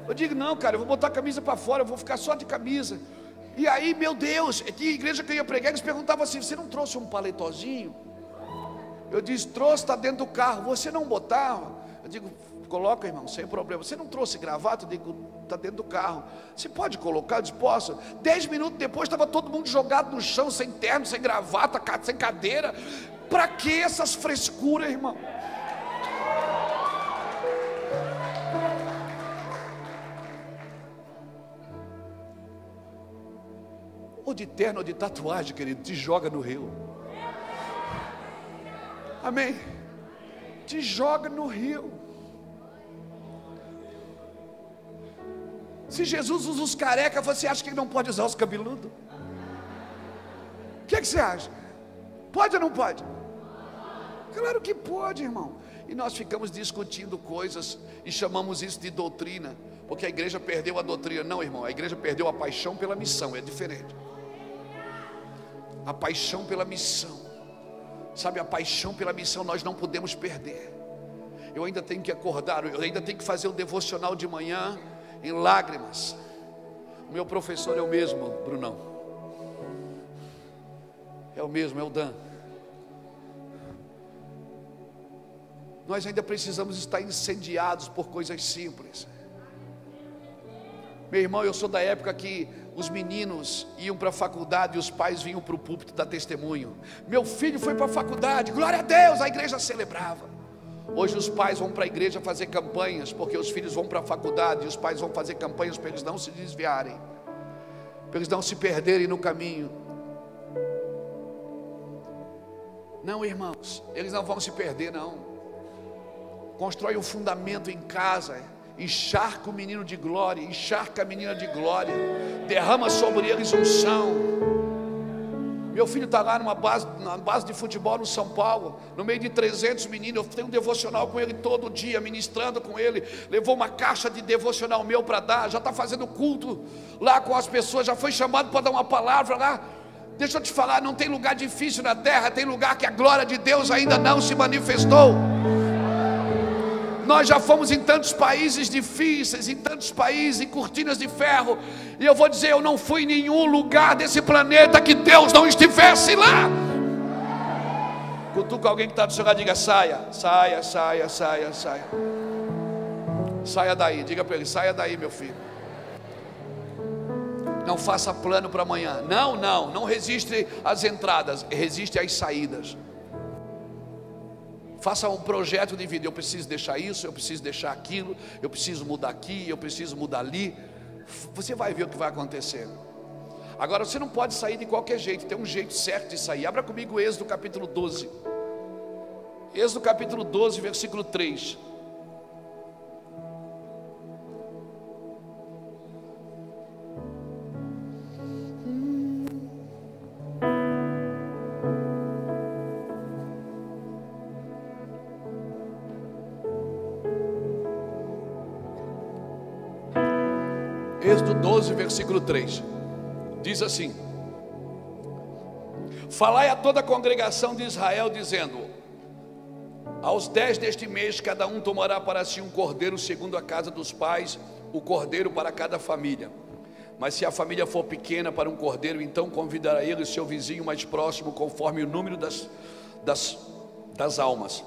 Speaker 2: Eu digo, não, cara, eu vou botar a camisa para fora, eu vou ficar só de camisa. E aí, meu Deus, tinha igreja que eu ia pregar, eles perguntavam assim, você não trouxe um paletozinho? Eu disse, trouxe, está dentro do carro. Você não botava? Eu digo, coloca, irmão, sem problema. Você não trouxe gravata? Eu digo, está dentro do carro. Você pode colocar? Eu disse, posso. 10 minutos depois estava todo mundo jogado no chão, sem terno, sem gravata, sem cadeira. Para que essas frescuras, irmão? Ou de terno ou de tatuagem, querido, te joga no rio. Amém? Te joga no rio. Se Jesus usa os carecas, você acha que ele não pode usar os cabeludos? O que você acha? Pode ou não pode? Claro que pode, irmão. E nós ficamos discutindo coisas e chamamos isso de doutrina, porque a igreja perdeu a doutrina. Não, irmão, a igreja perdeu a paixão pela missão, é diferente. A paixão pela missão, sabe, a paixão pela missão nós não podemos perder. Eu ainda tenho que acordar, eu ainda tenho que fazer o devocional de manhã em lágrimas. O meu professor é o mesmo, Brunão. É o mesmo, é o Dan. Nós ainda precisamos estar incendiados por coisas simples. Meu irmão, eu sou da época que os meninos iam para a faculdade e os pais vinham para o púlpito dar testemunho. Meu filho foi para a faculdade, glória a Deus, a igreja celebrava. Hoje os pais vão para a igreja fazer campanhas, porque os filhos vão para a faculdade e os pais vão fazer campanhas para eles não se desviarem, para eles não se perderem no caminho. Não, irmãos, eles não vão se perder, não. Constrói um fundamento em casa, encharca o menino de glória, encharca a menina de glória, derrama sobre eles unção. Meu filho está lá na base de futebol no São Paulo, no meio de 300 meninos. Eu tenho um devocional com ele todo dia, ministrando com ele. Levou uma caixa de devocional meu para dar, já está fazendo culto lá com as pessoas, já foi chamado para dar uma palavra lá. Deixa eu te falar, não tem lugar difícil na terra, tem lugar que a glória de Deus ainda não se manifestou. Nós já fomos em tantos países difíceis, em tantos países, em cortinas de ferro, e eu vou dizer, eu não fui em nenhum lugar desse planeta que Deus não estivesse lá. Cutuca alguém que está do seu lado, diga, saia, saia, saia, saia, saia. Saia daí, diga para ele, saia daí, meu filho. Não faça plano para amanhã. Não resiste às entradas, resiste às saídas. Faça um projeto de vida. Eu preciso deixar isso, eu preciso deixar aquilo, eu preciso mudar aqui, eu preciso mudar ali. Você vai ver o que vai acontecer. Agora você não pode sair de qualquer jeito, tem um jeito certo de sair. Abra comigo Êxodo capítulo 12. Êxodo capítulo 12, versículo 3. Êxodo 12, versículo 3, diz assim: falai a toda a congregação de Israel, dizendo: aos 10 deste mês, cada um tomará para si um cordeiro segundo a casa dos pais, o cordeiro para cada família. Mas se a família for pequena para um cordeiro, então convidará ele o seu vizinho mais próximo, conforme o número das almas,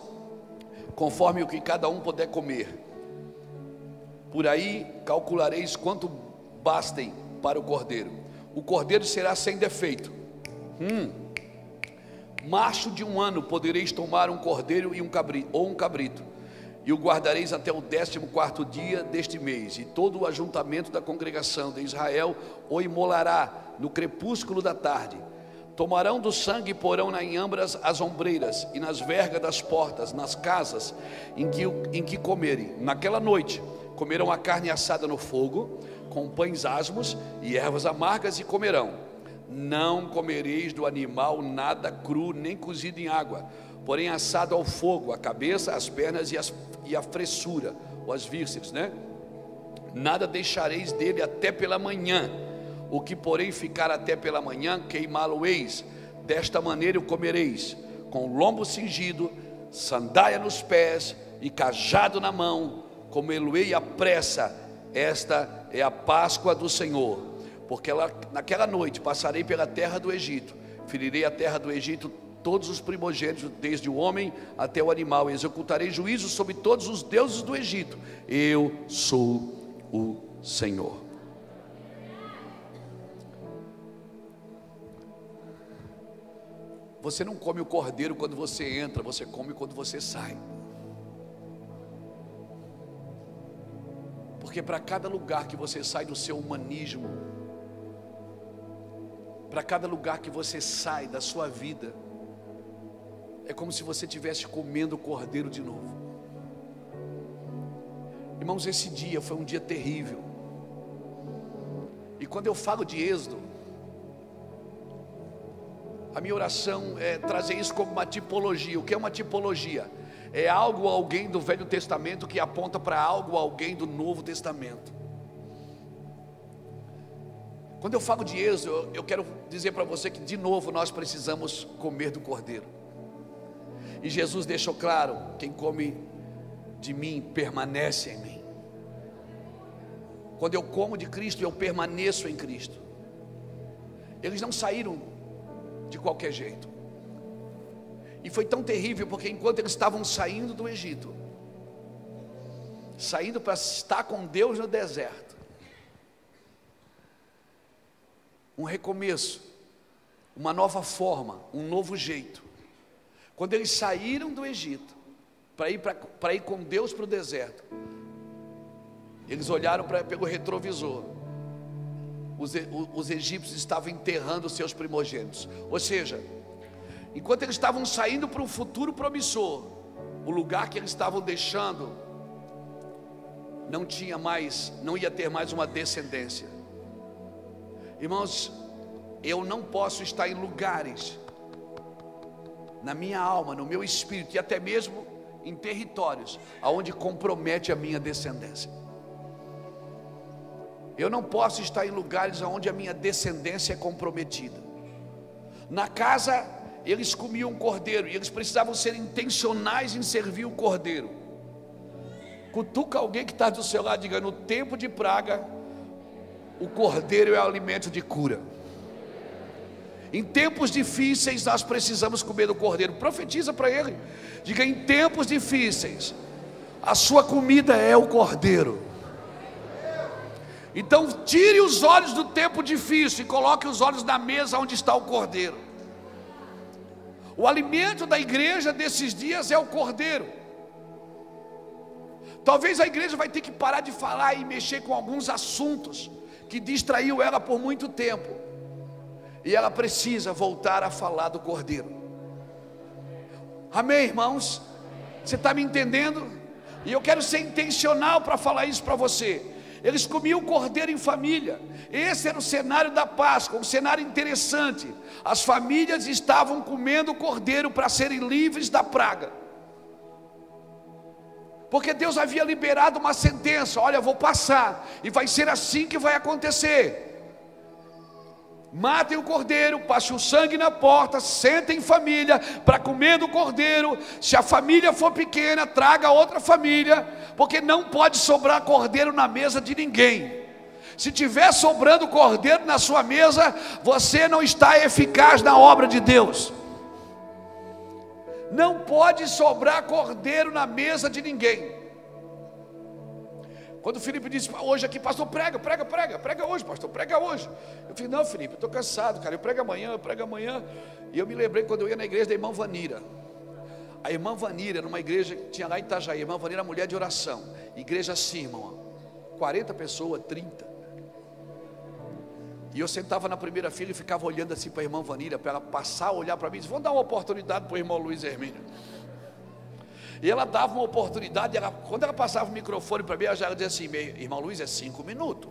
Speaker 2: conforme o que cada um puder comer. Por aí calculareis quanto bastem para o cordeiro. O cordeiro será sem defeito. Macho de 1 ano podereis tomar um cordeiro e um cabrito, e o guardareis até o 14º dia deste mês, e todo o ajuntamento da congregação de Israel o imolará no crepúsculo da tarde. Tomarão do sangue e porão em ambas as ombreiras e nas vergas das portas, nas casas em que comerem. Naquela noite comerão a carne assada no fogo, com pães asmos e ervas amargas, e comerão. Não comereis do animal nada cru, nem cozido em água, porém assado ao fogo, a cabeça, as pernas e a fressura, ou as vísceras, né? Nada deixareis dele até pela manhã. O que porém ficar até pela manhã, queimá-lo-eis. Desta maneira o comereis, com o lombo cingido, sandália nos pés e cajado na mão, comê-lo-ei à pressa. Esta é a Páscoa do Senhor. Porque naquela noite passarei pela terra do Egito, ferirei a terra do Egito todos os primogênitos, desde o homem até o animal, e executarei juízo sobre todos os deuses do Egito. Eu sou o Senhor. Você não come o cordeiro quando você entra, você come quando você sai. Porque para cada lugar que você sai do seu humanismo, para cada lugar que você sai da sua vida, é como se você estivesse comendo o cordeiro de novo. Irmãos, esse dia foi um dia terrível. E quando eu falo de Êxodo, a minha oração é trazer isso como uma tipologia. O que é uma tipologia? É algo ou alguém do Velho Testamento que aponta para algo ou alguém do Novo Testamento. Quando eu falo de Êxodo, eu quero dizer para você que de novo nós precisamos comer do cordeiro. E Jesus deixou claro: quem come de mim permanece em mim. Quando eu como de Cristo, eu permaneço em Cristo. Eles não saíram de qualquer jeito. E foi tão terrível porque enquanto eles estavam saindo do Egito, saindo para estar com Deus no deserto, um recomeço, uma nova forma, um novo jeito. Quando eles saíram do Egito para ir com Deus para o deserto, eles olharam pelo retrovisor. Os egípcios estavam enterrando os seus primogênitos. Ou seja, enquanto eles estavam saindo para um futuro promissor, o lugar que eles estavam deixando não ia ter mais uma descendência. Irmãos, eu não posso estar em lugares, na minha alma, no meu espírito, e até mesmo em territórios aonde compromete a minha descendência. Eu não posso estar em lugares onde a minha descendência é comprometida. Na casa, eles comiam cordeiro, e eles precisavam ser intencionais em servir o cordeiro. Cutuca alguém que está do seu lado e diga: no tempo de praga, o cordeiro é o alimento de cura. Em tempos difíceis, nós precisamos comer do cordeiro. Profetiza para ele, diga: em tempos difíceis, a sua comida é o cordeiro. Então tire os olhos do tempo difícil e coloque os olhos na mesa onde está o cordeiro. O alimento da igreja desses dias é o cordeiro. Talvez a igreja vai ter que parar de falar e mexer com alguns assuntos que distraiu ela por muito tempo, e ela precisa voltar a falar do cordeiro. Amém, irmãos? Você está me entendendo? E eu quero ser intencional para falar isso para você. Eles comiam cordeiro em família. Esse era o cenário da Páscoa, um cenário interessante. As famílias estavam comendo cordeiro para serem livres da praga, porque Deus havia liberado uma sentença: olha, eu vou passar, e vai ser assim que vai acontecer. Matem o cordeiro, passem o sangue na porta, sentem em família para comer do cordeiro. Se a família for pequena, traga outra família, porque não pode sobrar cordeiro na mesa de ninguém. Se tiver sobrando cordeiro na sua mesa, você não está eficaz na obra de Deus. Não pode sobrar cordeiro na mesa de ninguém. Quando o Felipe disse hoje aqui: pastor, prega hoje, pastor, prega hoje. Eu falei: não, Felipe, eu estou cansado, cara, eu prego amanhã. E eu me lembrei quando eu ia na igreja da irmã Vanira. A irmã Vanira, numa igreja que tinha lá em Itajaí, a irmã Vanira era mulher de oração, igreja assim, irmão, 40 pessoas, 30. E eu sentava na primeira fila e ficava olhando assim para a irmã Vanira, para ela passar, olhar para mim e dizer: vamos dar uma oportunidade para o irmão Luiz Hermínio. E ela dava uma oportunidade, quando ela passava o microfone para mim, ela já dizia assim: irmão Luiz, é 5 minutos,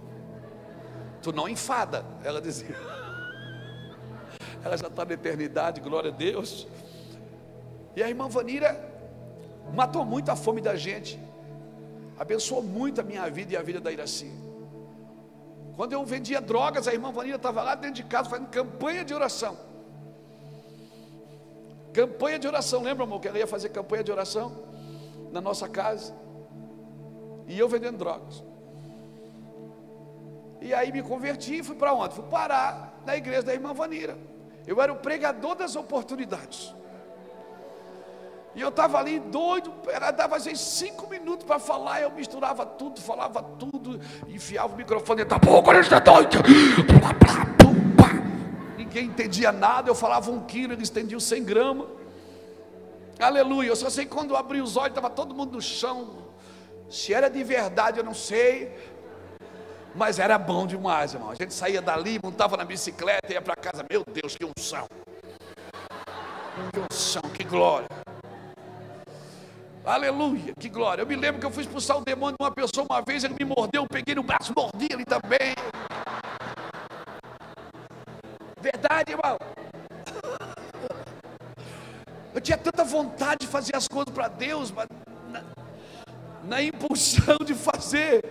Speaker 2: tu não enfada, ela dizia. Ela já está na eternidade, glória a Deus. E a irmã Vanira matou muito a fome da gente, abençoou muito a minha vida e a vida da Iraci. Quando eu vendia drogas, a irmã Vanira estava lá dentro de casa fazendo campanha de oração. Campanha de oração, lembra, amor, que ela ia fazer campanha de oração na nossa casa, e eu vendendo drogas. E aí me converti e fui para onde? Fui parar na igreja da irmã Vanira. Eu era o pregador das oportunidades. E eu estava ali doido, dava às vezes 5 minutos para falar, eu misturava tudo, falava tudo, enfiava o microfone dentro da boca, ele está doido. Ninguém entendia nada, eu falava 1 quilo, eles entendiam 100 gramas. Aleluia, eu só sei que quando eu abri os olhos, estava todo mundo no chão. Se era de verdade eu não sei, mas era bom demais, irmão. A gente saía dali, montava na bicicleta e ia para casa. Meu Deus, que unção, que glória. Aleluia, que glória. Eu me lembro que eu fui expulsar o demônio de uma pessoa uma vez, ele me mordeu, eu peguei no braço, mordi ele também. Verdade, irmão. Eu tinha tanta vontade de fazer as coisas para Deus, mas na impulsão de fazer.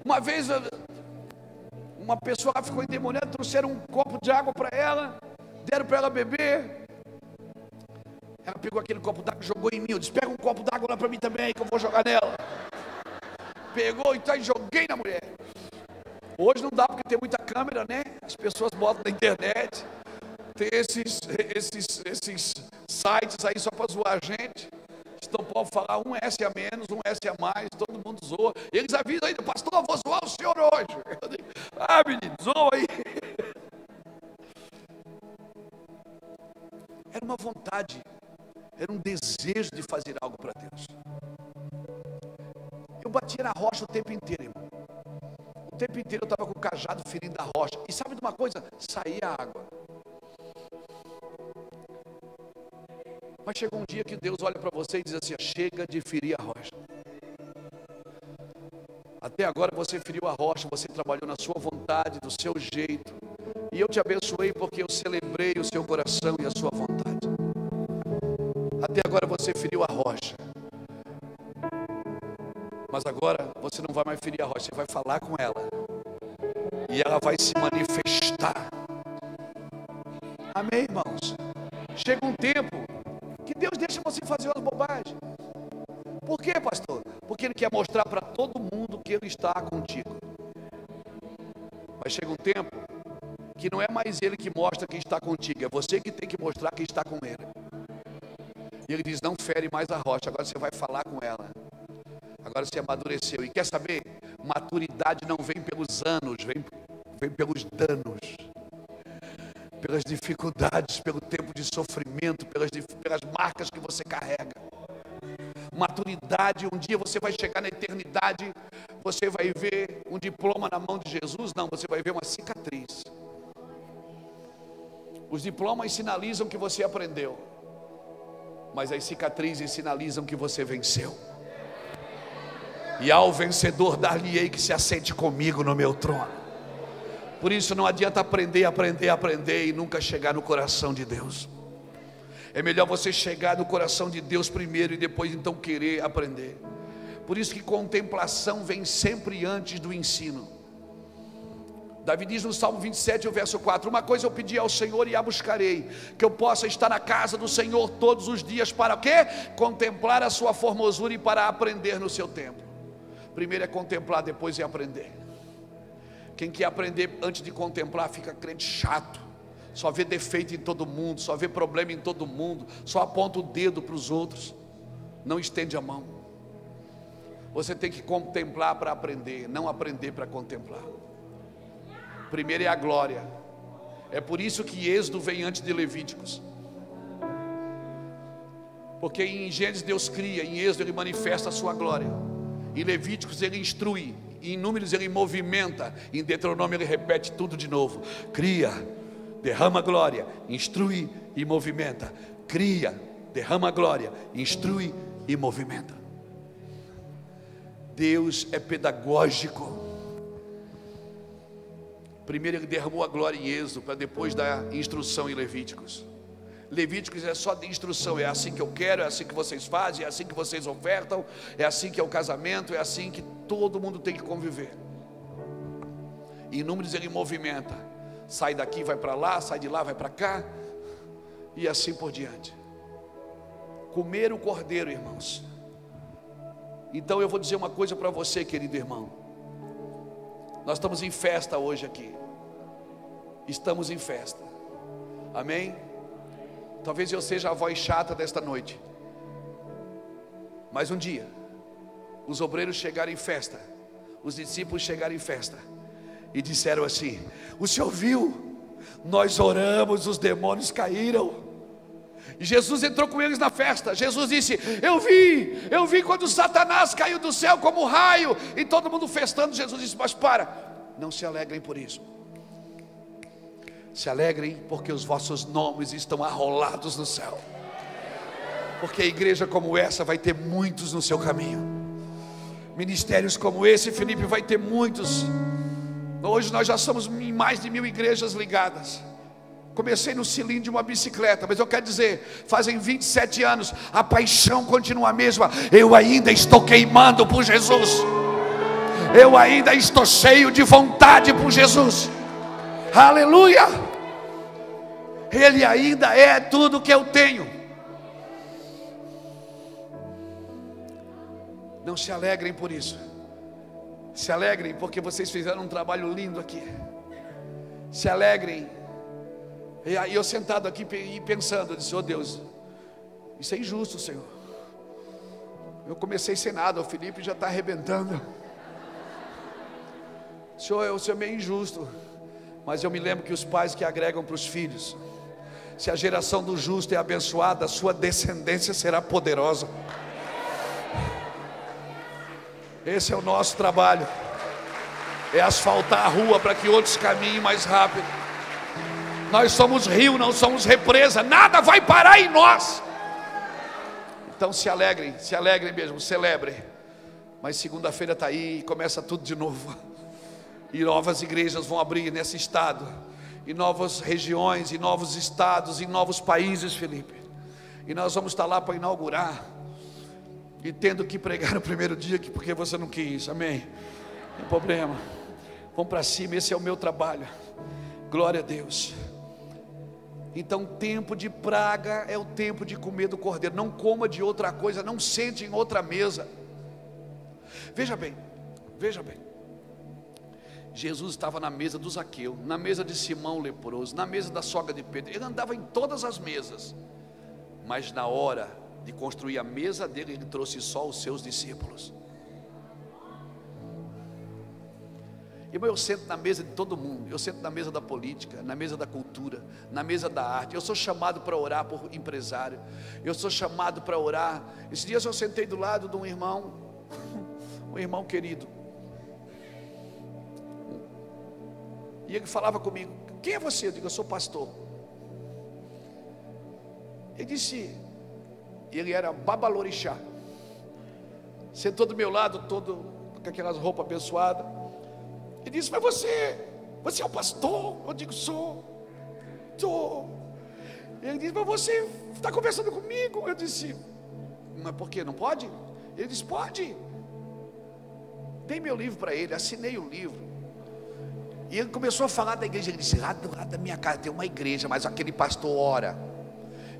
Speaker 2: Uma vez uma pessoa ficou endemoniada, trouxeram um copo de água para ela, deram para ela beber. Ela pegou aquele copo d'água e jogou em mim. Eu disse: pega um copo d'água lá para mim também, que eu vou jogar nela. Pegou então e joguei na mulher. Hoje não dá porque tem muita câmera, né? As pessoas botam na internet. Tem esses sites aí só para zoar a gente. Então pode falar um S a menos, um S a mais, todo mundo zoa. Eles avisam ainda: pastor, eu vou zoar o senhor hoje. Eu digo: menino, zoa aí. Era uma vontade, era um desejo de fazer algo para Deus. Eu batia na rocha o tempo inteiro, irmão. O tempo inteiro eu estava com o cajado ferindo a rocha. E sabe de uma coisa? Saía água. Mas chegou um dia que Deus olha para você e diz assim: chega de ferir a rocha. Até agora você feriu a rocha, você trabalhou na sua vontade, do seu jeito. E eu te abençoei porque eu celebrei o seu coração e a sua vontade. Até agora você feriu a rocha. Mas agora você não vai mais ferir a rocha, você vai falar com ela. E ela vai se manifestar. Amém, irmãos? Chega um tempo que Deus deixa você fazer umas bobagens. Por quê, pastor? Porque Ele quer mostrar para todo mundo que Ele está contigo. Mas chega um tempo que não é mais Ele que mostra que está contigo, é você que tem que mostrar que está com Ele. E Ele diz: não fere mais a rocha, agora você vai falar com ela. Agora você amadureceu. E quer saber? Maturidade não vem pelos anos, vem pelos danos, pelas dificuldades, pelo tempo de sofrimento, pelas marcas que você carrega. Maturidade, um dia você vai chegar na eternidade, você vai ver um diploma na mão de Jesus? Não, você vai ver uma cicatriz. Os diplomas sinalizam que você aprendeu, mas as cicatrizes sinalizam que você venceu. E ao vencedor dar-lhe-ei que se assente comigo no meu trono. Por isso não adianta aprender e nunca chegar no coração de Deus. É melhor você chegar no coração de Deus primeiro e depois então querer aprender. Por isso que contemplação vem sempre antes do ensino. Davi diz no Salmo 27, o verso 4: uma coisa eu pedi ao Senhor e a buscarei, que eu possa estar na casa do Senhor todos os dias. Para o quê? Contemplar a sua formosura e para aprender no seu tempo. Primeiro é contemplar, depois é aprender. Quem quer aprender antes de contemplar fica crente chato, só vê defeito em todo mundo, só vê problema em todo mundo, só aponta o dedo para os outros, não estende a mão. Você tem que contemplar para aprender, não aprender para contemplar. Primeiro é a glória. É por isso que Êxodo vem antes de Levíticos, Porque em Gênesis Deus cria, em Êxodo Ele manifesta a sua glória, em Levíticos Ele instrui, em Números Ele movimenta, em Deuteronômio Ele repete tudo de novo. Cria, derrama glória, instrui e movimenta. Cria, derrama glória, instrui e movimenta. Deus é pedagógico. Primeiro Ele derramou a glória em Êxodo, para depois dar instrução em Levíticos. Levíticos é só de instrução, é assim que eu quero, é assim que vocês fazem, é assim que vocês ofertam, é assim que é o casamento, é assim que todo mundo tem que conviver. Em Números Ele movimenta, sai daqui, vai para lá, sai de lá, vai para cá, e assim por diante. Comer o cordeiro, irmãos. Então eu vou dizer uma coisa para você, querido irmão. Nós estamos em festa hoje aqui. Estamos em festa. Amém? Talvez eu seja a voz chata desta noite, mas um dia os obreiros chegaram em festa, os discípulos chegaram em festa e disseram assim: o senhor viu? Nós oramos, os demônios caíram. E Jesus entrou com eles na festa. Jesus disse: eu vi quando Satanás caiu do céu como um raio. E todo mundo festando. Jesus disse: mas não se alegrem por isso. Se alegrem porque os vossos nomes estão arrolados no céu. Porque a igreja como essa vai ter muitos no seu caminho. Ministérios como esse, Felipe, vai ter muitos. Hoje nós já somos em mais de 1000 igrejas ligadas. Comecei no cilindro de uma bicicleta, mas eu quero dizer, fazem 27 anos, a paixão continua a mesma. Eu ainda estou queimando por Jesus. Eu ainda estou cheio de vontade por Jesus. Aleluia! Ele ainda é tudo que eu tenho. Não se alegrem por isso. Se alegrem porque vocês fizeram um trabalho lindo aqui. Se alegrem. E aí eu sentado aqui e pensando, eu disse: oh Deus, isso é injusto, Senhor. Eu comecei sem nada, o Felipe já está arrebentando. Senhor, o Senhor é meio injusto. Mas eu me lembro que os pais que agregam para os filhos, se a geração do justo é abençoada, a sua descendência será poderosa. Esse é o nosso trabalho. É asfaltar a rua para que outros caminhem mais rápido. Nós somos rio, não somos represa. Nada vai parar em nós. Então se alegrem mesmo, celebrem. Mas segunda-feira está aí e começa tudo de novo. E novas igrejas vão abrir nesse estado, em novas regiões, em novos estados, em novos países, Felipe. E nós vamos estar lá para inaugurar. E tendo que pregar no primeiro dia, porque você não quis, amém? Não tem problema. Vamos para cima, esse é o meu trabalho. Glória a Deus. Então, tempo de praga é o tempo de comer do cordeiro. Não coma de outra coisa, não sente em outra mesa. Veja bem. Jesus estava na mesa do Zaqueu, na mesa de Simão leproso, na mesa da sogra de Pedro. Ele andava em todas as mesas. Mas na hora de construir a mesa dele, ele trouxe só os seus discípulos. Irmão, eu sento na mesa de todo mundo. Eu sento na mesa da política, na mesa da cultura, na mesa da arte. Eu sou chamado para orar por empresário. Eu sou chamado para orar. Esses dias eu sentei do lado de um irmão, um irmão querido. E ele falava comigo: quem é você? Eu digo: eu sou pastor. Ele disse, ele era babalorixá. Sentou do meu lado, todo com aquelas roupas abençoadas. Ele disse: mas você é o pastor? Eu digo: sou. Ele disse: mas você está conversando comigo? Eu disse: mas por quê? Não pode? Ele disse: pode. Dei meu livro para ele, assinei o livro. E ele começou a falar da igreja. Ele disse: lá da minha casa tem uma igreja, mas aquele pastor ora.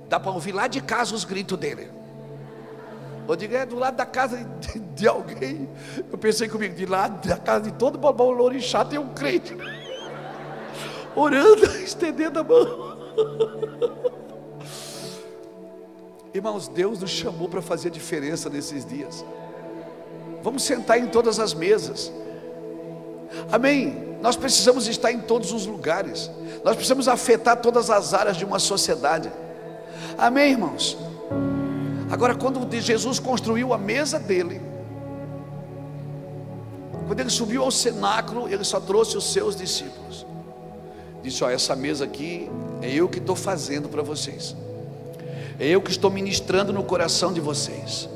Speaker 2: Dá para ouvir lá de casa os gritos dele. Eu digo: é do lado da casa de alguém. Eu pensei comigo: de lado da casa de todo babalorixá tem um crente orando, estendendo a mão. Irmãos, Deus nos chamou para fazer diferença nesses dias. Vamos sentar em todas as mesas. Amém. Nós precisamos estar em todos os lugares. Nós precisamos afetar todas as áreas de uma sociedade. Amém, irmãos? Agora, quando Jesus construiu a mesa dele, quando ele subiu ao cenáculo, ele só trouxe os seus discípulos. Disse: ó, essa mesa aqui é eu que estou fazendo para vocês, é eu que estou ministrando no coração de vocês.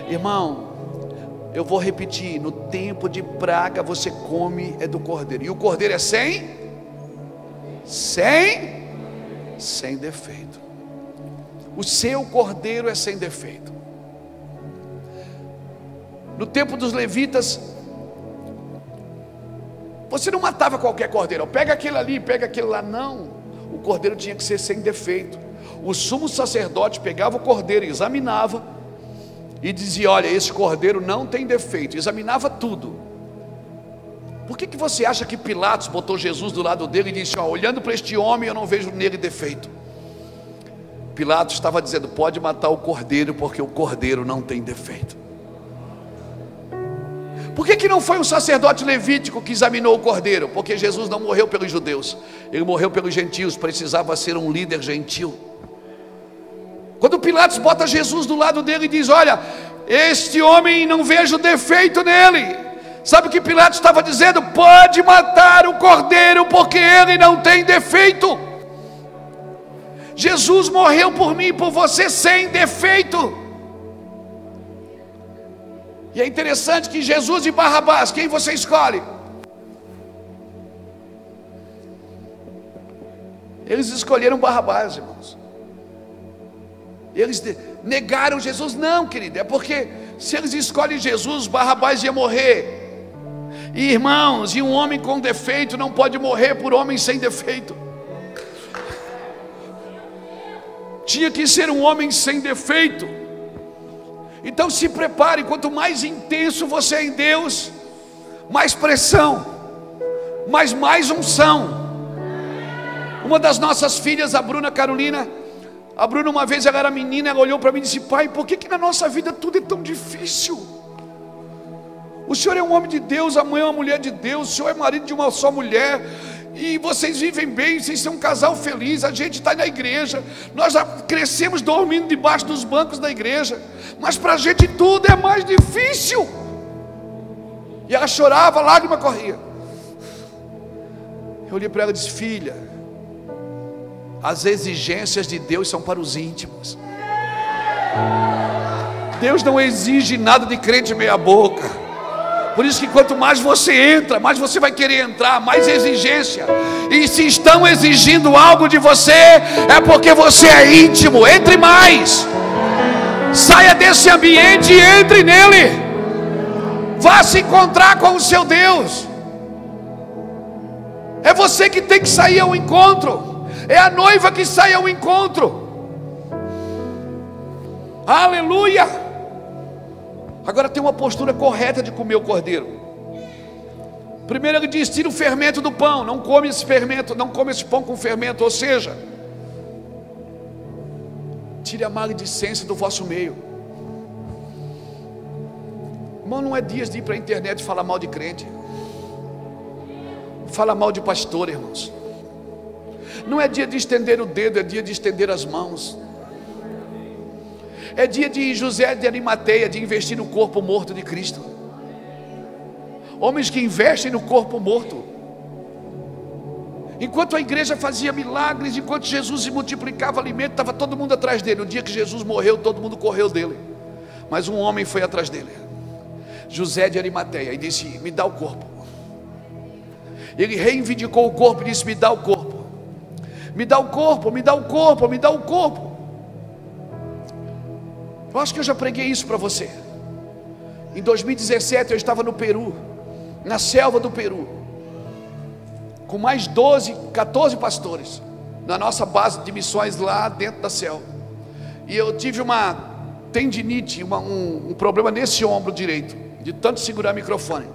Speaker 2: Irmão, eu vou repetir: no tempo de praga você come é do cordeiro, e o cordeiro é sem defeito. O seu cordeiro é sem defeito. No tempo dos levitas, você não matava qualquer cordeiro, pega aquele ali, pega aquele lá, não. O cordeiro tinha que ser sem defeito. O sumo sacerdote pegava o cordeiro, examinava e dizia: olha, esse cordeiro não tem defeito. Examinava tudo. Por que você acha que Pilatos botou Jesus do lado dele e disse: ó, olhando para este homem eu não vejo nele defeito? Pilatos estava dizendo: pode matar o cordeiro, porque o cordeiro não tem defeito. Por que não foi um sacerdote levítico que examinou o cordeiro? Porque Jesus não morreu pelos judeus, ele morreu pelos gentios, precisava ser um líder gentil. Quando Pilatos bota Jesus do lado dele e diz: olha, este homem não vejo defeito nele, sabe o que Pilatos estava dizendo? Pode matar o cordeiro, porque ele não tem defeito. Jesus morreu por mim e por você sem defeito. E é interessante que Jesus e Barrabás, quem você escolhe? Eles escolheram Barrabás, irmãos. Eles negaram Jesus. Não, querido, é porque se eles escolhem Jesus, Barrabás ia morrer. E irmãos, e um homem com defeito não pode morrer por homem sem defeito. Tinha que ser um homem sem defeito. Então se prepare, quanto mais intenso você é em Deus, mais pressão, mais unção. Uma das nossas filhas, a Bruna Carolina, a Bruna uma vez, ela era menina, ela olhou para mim e disse: pai, por que na nossa vida tudo é tão difícil? O senhor é um homem de Deus, a mãe é uma mulher de Deus, o senhor é marido de uma só mulher, e vocês vivem bem, vocês são um casal feliz, a gente está na igreja, nós já crescemos dormindo debaixo dos bancos da igreja, mas para a gente tudo é mais difícil. E ela chorava, a lágrima corria. Eu olhei para ela e disse: filha, as exigências de Deus são para os íntimos. Deus não exige nada de crente meia boca. Por isso que quanto mais você entra, mais você vai querer entrar, mais exigência. E se estão exigindo algo de você, é porque você é íntimo. Entre mais. Saia desse ambiente e entre nele. Vá se encontrar com o seu Deus. É você que tem que sair ao encontro. É a noiva que sai ao encontro. Aleluia. Agora tem uma postura correta de comer o cordeiro. Primeiro ele diz: tira o fermento do pão. Não come esse fermento, não come esse pão com fermento. Ou seja, tire a maledicência do vosso meio. Irmão, não é dias de ir para a internet e falar mal de crente. Fala mal de pastor, irmãos. Não é dia de estender o dedo, é dia de estender as mãos. É dia de José de Arimateia, de investir no corpo morto de Cristo. Homens que investem no corpo morto. Enquanto a igreja fazia milagres, enquanto Jesus multiplicava alimento, estava todo mundo atrás dele. No dia que Jesus morreu, todo mundo correu dele. Mas um homem foi atrás dele, José de Arimateia, e disse: me dá o corpo. Ele reivindicou o corpo e disse: me dá o corpo. Me dá o corpo, me dá o corpo, me dá o corpo. Eu acho que eu já preguei isso para você. Em 2017 eu estava no Peru, na selva do Peru, com mais 14 pastores, na nossa base de missões lá dentro da selva. E eu tive uma tendinite, um problema nesse ombro direito, de tanto segurar o microfone.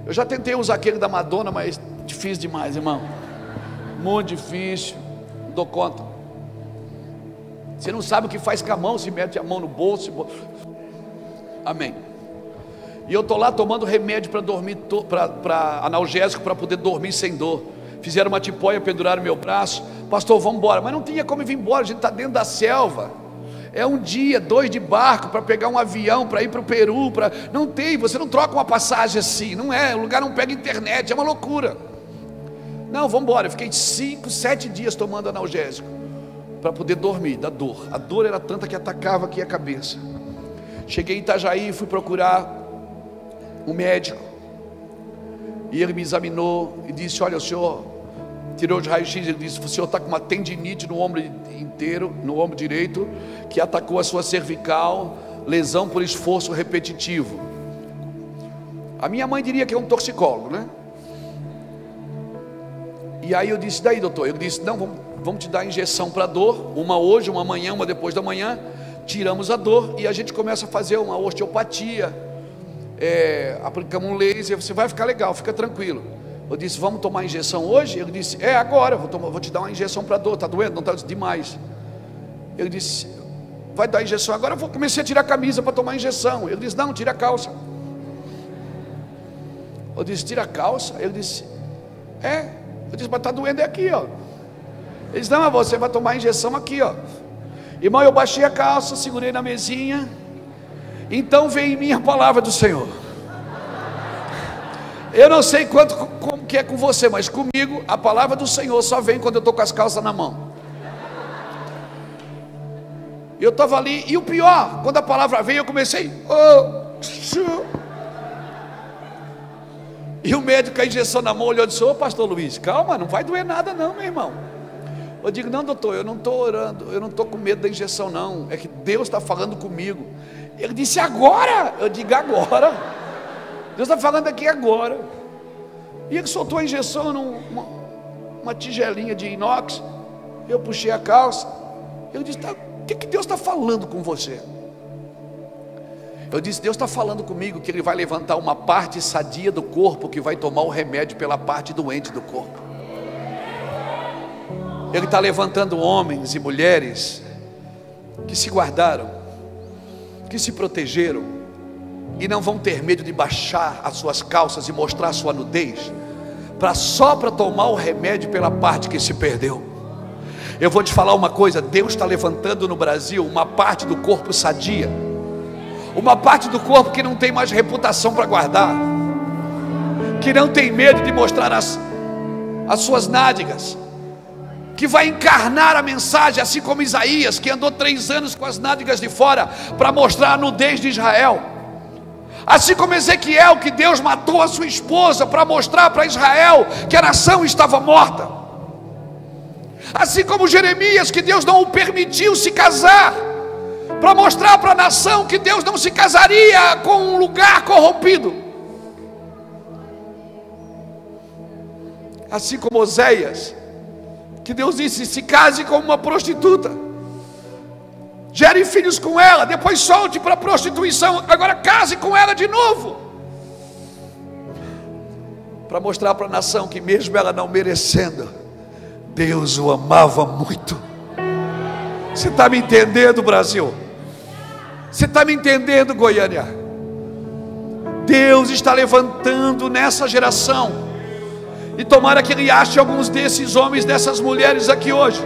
Speaker 2: Eu já tentei usar aquele da Madonna, mas difícil demais, irmão. Muito difícil, não dou conta. Você não sabe o que faz com a mão, se mete a mão no bolso. Amém. E eu estou lá tomando remédio para dormir, para analgésico, para poder dormir sem dor. Fizeram uma tipóia, penduraram meu braço. Pastor, vamos embora. Mas não tinha como vir embora, a gente está dentro da selva. É um dia, 2 de barco para pegar um avião, para ir para o Peru. Não tem, você não troca uma passagem assim, não é, o lugar não pega internet, é uma loucura. Não, vamos embora. Eu fiquei 5, 7 dias tomando analgésico para poder dormir, da dor. A dor era tanta que atacava aqui a cabeça. Cheguei em Itajaí, fui procurar um médico, e ele me examinou e disse: olha, o senhor tirou de raio-x, ele disse: o senhor está com uma tendinite no ombro inteiro, no ombro direito, que atacou a sua cervical, lesão por esforço repetitivo. A minha mãe diria que é um toxicólogo, né? E aí eu disse: daí, doutor? Ele disse: não, vamos te dar injeção para dor, uma hoje, uma amanhã, uma depois da manhã. Tiramos a dor e a gente começa a fazer uma osteopatia, aplicamos um laser, você vai ficar legal, fica tranquilo. Eu disse: vamos tomar injeção hoje? Ele disse: agora, vou te dar uma injeção para dor. Está doendo? Não está demais. Ele disse: vai dar injeção agora? Eu comecei a tirar a camisa para tomar injeção. Ele disse: não, tira a calça. Eu disse: tira a calça? Ele disse: eu disse: mas está doendo aqui, ó. Ele disse: não, mas você vai tomar a injeção aqui, ó. Irmão, eu baixei a calça, segurei na mesinha. Então veio em mim a palavra do Senhor. Eu não sei como que é com você, mas comigo a palavra do Senhor só vem quando eu estou com as calças na mão. Eu estava ali, e o pior, quando a palavra veio, eu comecei, e o médico com a injeção na mão olhou e disse: ô pastor Luiz, calma, não vai doer nada não, meu irmão. Eu digo: não, doutor, eu não estou orando, eu não estou com medo da injeção não, é que Deus está falando comigo. Ele disse: agora? Eu digo: agora. Deus está falando aqui agora. E ele soltou a injeção numa tigelinha de inox. Eu puxei a calça. Eu disse: o que Deus está falando com você? Eu disse: Deus está falando comigo que Ele vai levantar uma parte sadia do corpo que vai tomar o remédio pela parte doente do corpo. Ele está levantando homens e mulheres que se guardaram, que se protegeram, e não vão ter medo de baixar as suas calças e mostrar a sua nudez, só para tomar o remédio pela parte que se perdeu. Eu vou te falar uma coisa: Deus está levantando no Brasil uma parte do corpo sadia, uma parte do corpo que não tem mais reputação para guardar, que não tem medo de mostrar as suas nádegas, que vai encarnar a mensagem, assim como Isaías, que andou 3 anos com as nádegas de fora para mostrar a nudez de Israel, assim como Ezequiel, que Deus matou a sua esposa para mostrar para Israel que a nação estava morta, assim como Jeremias, que Deus não o permitiu se casar para mostrar para a nação que Deus não se casaria com um lugar corrompido, assim como Oséias, que Deus disse: se case com uma prostituta, gere filhos com ela, depois solte para a prostituição, agora case com ela de novo, para mostrar para a nação que mesmo ela não merecendo, Deus o amava muito. Você está me entendendo, Brasil? Você está me entendendo, Goiânia? Deus está levantando nessa geração, e tomara que Ele ache alguns desses homens, dessas mulheres aqui hoje,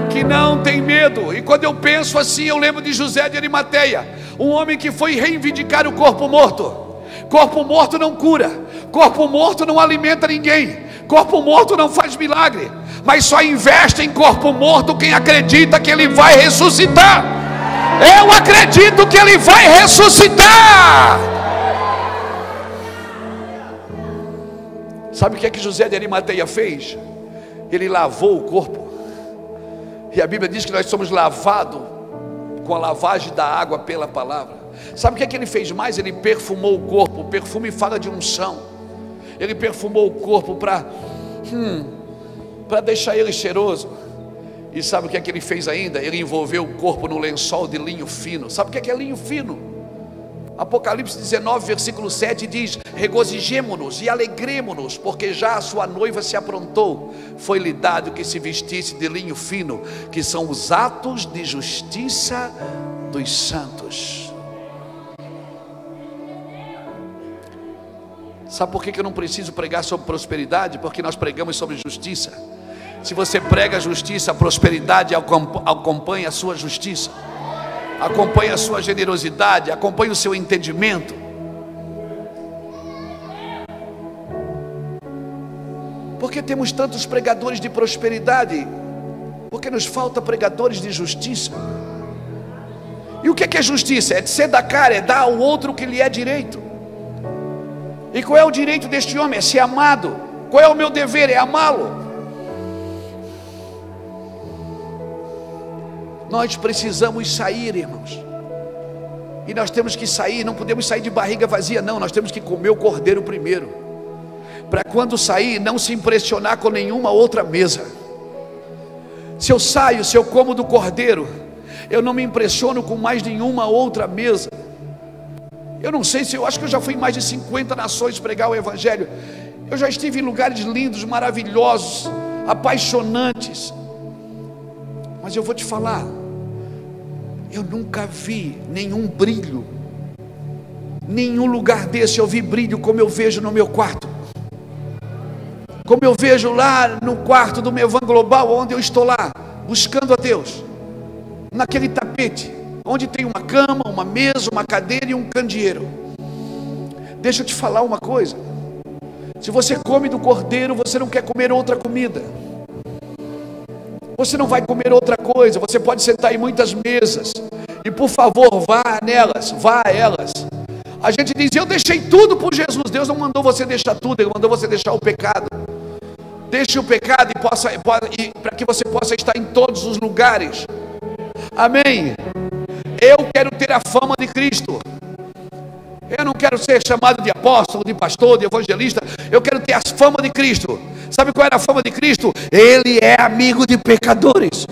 Speaker 2: que não tem medo. E quando eu penso assim, eu lembro de José de Arimateia, um homem que foi reivindicar o corpo morto. Corpo morto não cura, corpo morto não alimenta ninguém, corpo morto não faz milagre, mas só investe em corpo morto quem acredita que ele vai ressuscitar. Eu acredito que ele vai ressuscitar. Sabe o que é que José de Arimateia fez? Ele lavou o corpo, e a Bíblia diz que nós somos lavados com a lavagem da água pela palavra. Sabe o que é que ele fez mais? Ele perfumou o corpo. O perfume fala de unção. Ele perfumou o corpo para deixar ele cheiroso. E sabe o que é que ele fez ainda? Ele envolveu o corpo no lençol de linho fino. Sabe o que é linho fino? Apocalipse 19, versículo 7 diz: regozijemo-nos e alegremo-nos, porque já a sua noiva se aprontou, foi-lhe dado que se vestisse de linho fino, que são os atos de justiça dos santos. Sabe por que eu não preciso pregar sobre prosperidade? Porque nós pregamos sobre justiça. Se você prega a justiça, a prosperidade acompanha a sua justiça, acompanha a sua generosidade, acompanha o seu entendimento. Por que temos tantos pregadores de prosperidade? Porque nos falta pregadores de justiça. E o que é justiça? É de ser da cara, é dar ao outro o que lhe é direito. E qual é o direito deste homem? É ser amado. Qual é o meu dever? É amá-lo. Nós precisamos sair, irmãos. E nós temos que sair, não podemos sair de barriga vazia, não. Nós temos que comer o cordeiro primeiro, para quando sair, não se impressionar com nenhuma outra mesa. Se eu saio, se eu como do cordeiro, eu não me impressiono com mais nenhuma outra mesa. Eu não sei se eu acho que eu já fui em mais de 50 nações pregar o evangelho. Eu já estive em lugares lindos, maravilhosos, apaixonantes. Mas eu vou te falar, eu nunca vi nenhum brilho, nenhum lugar desse eu vi brilho como eu vejo no meu quarto, como eu vejo lá no quarto do Mevan Global, onde eu estou lá, buscando a Deus, naquele tapete, onde tem uma cama, uma mesa, uma cadeira e um candeeiro. Deixa eu te falar uma coisa, se você come do cordeiro, você não quer comer outra comida, você não vai comer outra coisa. Você pode sentar em muitas mesas, e por favor, vá nelas, vá a elas. A gente diz, eu deixei tudo por Jesus. Deus não mandou você deixar tudo, Ele mandou você deixar o pecado. Deixe o pecado para que você possa estar em todos os lugares. Amém. Eu quero ter a fama de Cristo. Eu não quero ser chamado de apóstolo, de pastor, de evangelista. Eu quero ter a fama de Cristo. Sabe qual era a fama de Cristo? Ele é amigo de pecadores.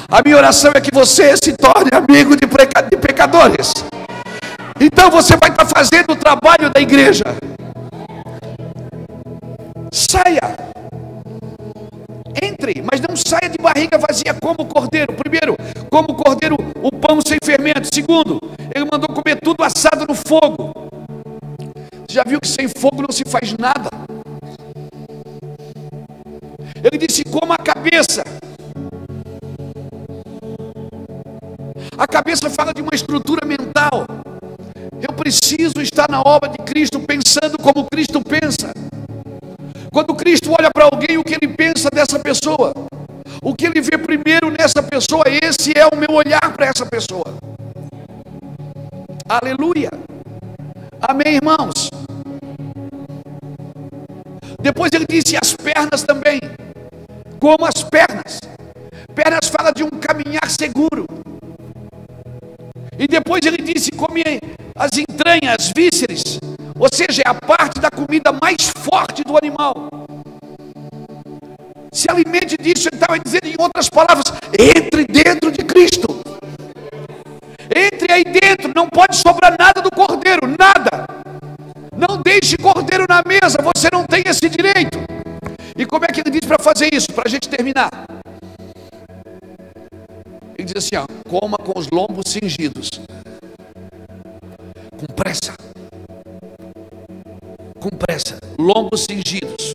Speaker 2: A minha oração é que você se torne amigo de pecadores. Então você vai estar fazendo o trabalho da igreja. Saia. Entre, mas não saia de barriga vazia como o cordeiro. Primeiro, como o cordeiro, o pão sem fermento. Segundo, Ele mandou comer tudo assado no fogo. Você já viu que sem fogo não se faz nada? Ele disse, coma a cabeça. A cabeça fala de uma estrutura mental. Eu preciso estar na obra de Cristo, pensando como Cristo pensa. Quando Cristo olha para alguém, o que Ele pensa dessa pessoa? O que Ele vê primeiro nessa pessoa? Esse é o meu olhar para essa pessoa. Aleluia. Amém, irmãos? Depois Ele disse as pernas também. Como as pernas. Pernas fala de um caminhar seguro. E depois Ele disse, come as entranhas, as vísceras. Ou seja, é a parte da comida mais forte do animal. Se alimente disso. Ele estava dizendo, em outras palavras, entre dentro de Cristo. Entre aí dentro. Não pode sobrar nada do cordeiro, nada. Não deixe cordeiro na mesa, você não tem esse direito. E como é que Ele diz para fazer isso? Para a gente terminar. Ele diz assim, ó, coma com os lombos cingidos. Com pressa. Com pressa. Lombos cingidos.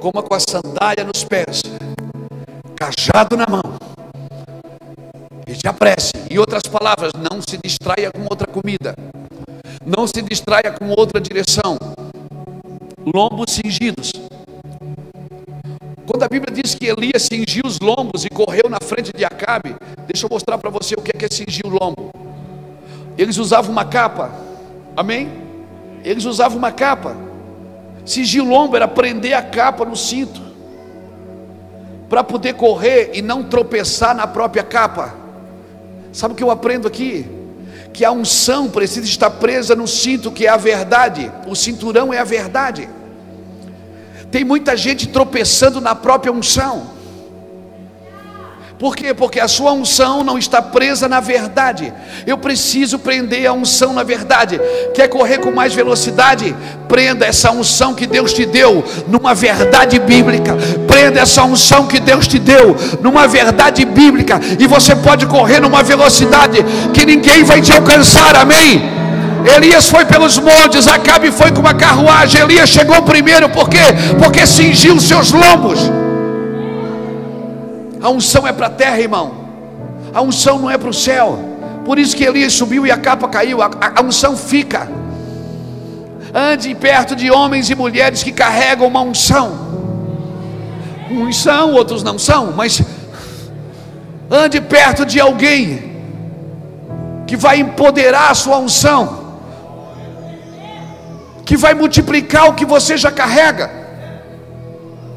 Speaker 2: Coma com a sandália nos pés. Cajado na mão. E já prece. Em outras palavras, não se distraia com outra comida. Não se distraia com outra direção. Lombos cingidos. Quando a Bíblia diz que Elias cingiu os lombos e correu na frente de Acabe, deixa eu mostrar para você o que é cingir o lombo. Eles usavam uma capa. Amém? Eles usavam uma capa. Cingir o lombo era prender a capa no cinto, para poder correr e não tropeçar na própria capa. Sabe o que eu aprendo aqui? Que a unção precisa estar presa no cinto, que é a verdade. O cinturão é a verdade. Tem muita gente tropeçando na própria unção. Por quê? Porque a sua unção não está presa na verdade. Eu preciso prender a unção na verdade. Quer correr com mais velocidade? Prenda essa unção que Deus te deu numa verdade bíblica. Prenda essa unção que Deus te deu numa verdade bíblica, e você pode correr numa velocidade que ninguém vai te alcançar. Amém? Elias foi pelos montes, Acabe foi com uma carruagem. Elias chegou primeiro, por quê? Porque cingiu os seus lombos. A unção é para a terra, irmão. A unção não é para o céu. Por isso que Elias subiu e a capa caiu. A unção fica. Ande perto de homens e mulheres que carregam uma unção. Uns são, outros não são, mas ande perto de alguém que vai empoderar a sua unção, que vai multiplicar o que você já carrega.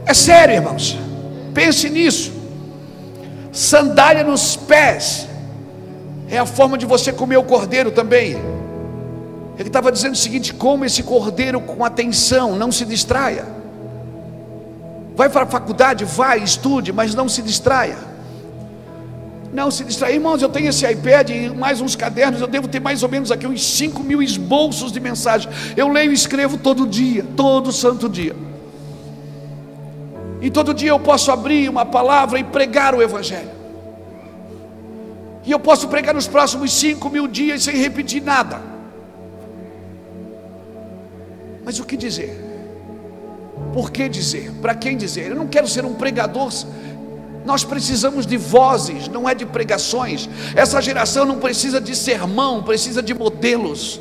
Speaker 2: É sério, irmãos. Pense nisso. Sandália nos pés é a forma de você comer o cordeiro também. Ele estava dizendo o seguinte: coma esse cordeiro com atenção, não se distraia. Vai para a faculdade, vai, estude, mas não se distraia. Não se distraia. Irmãos, eu tenho esse iPad e mais uns cadernos. Eu devo ter mais ou menos aqui uns 5.000 esboços de mensagem. Eu leio e escrevo todo dia, todo santo dia. E todo dia eu posso abrir uma palavra e pregar o Evangelho. E eu posso pregar nos próximos 5.000 dias sem repetir nada. Mas o que dizer? Por que dizer? Para quem dizer? Eu não quero ser um pregador. Nós precisamos de vozes, não é de pregações. Essa geração não precisa de sermão, precisa de modelos,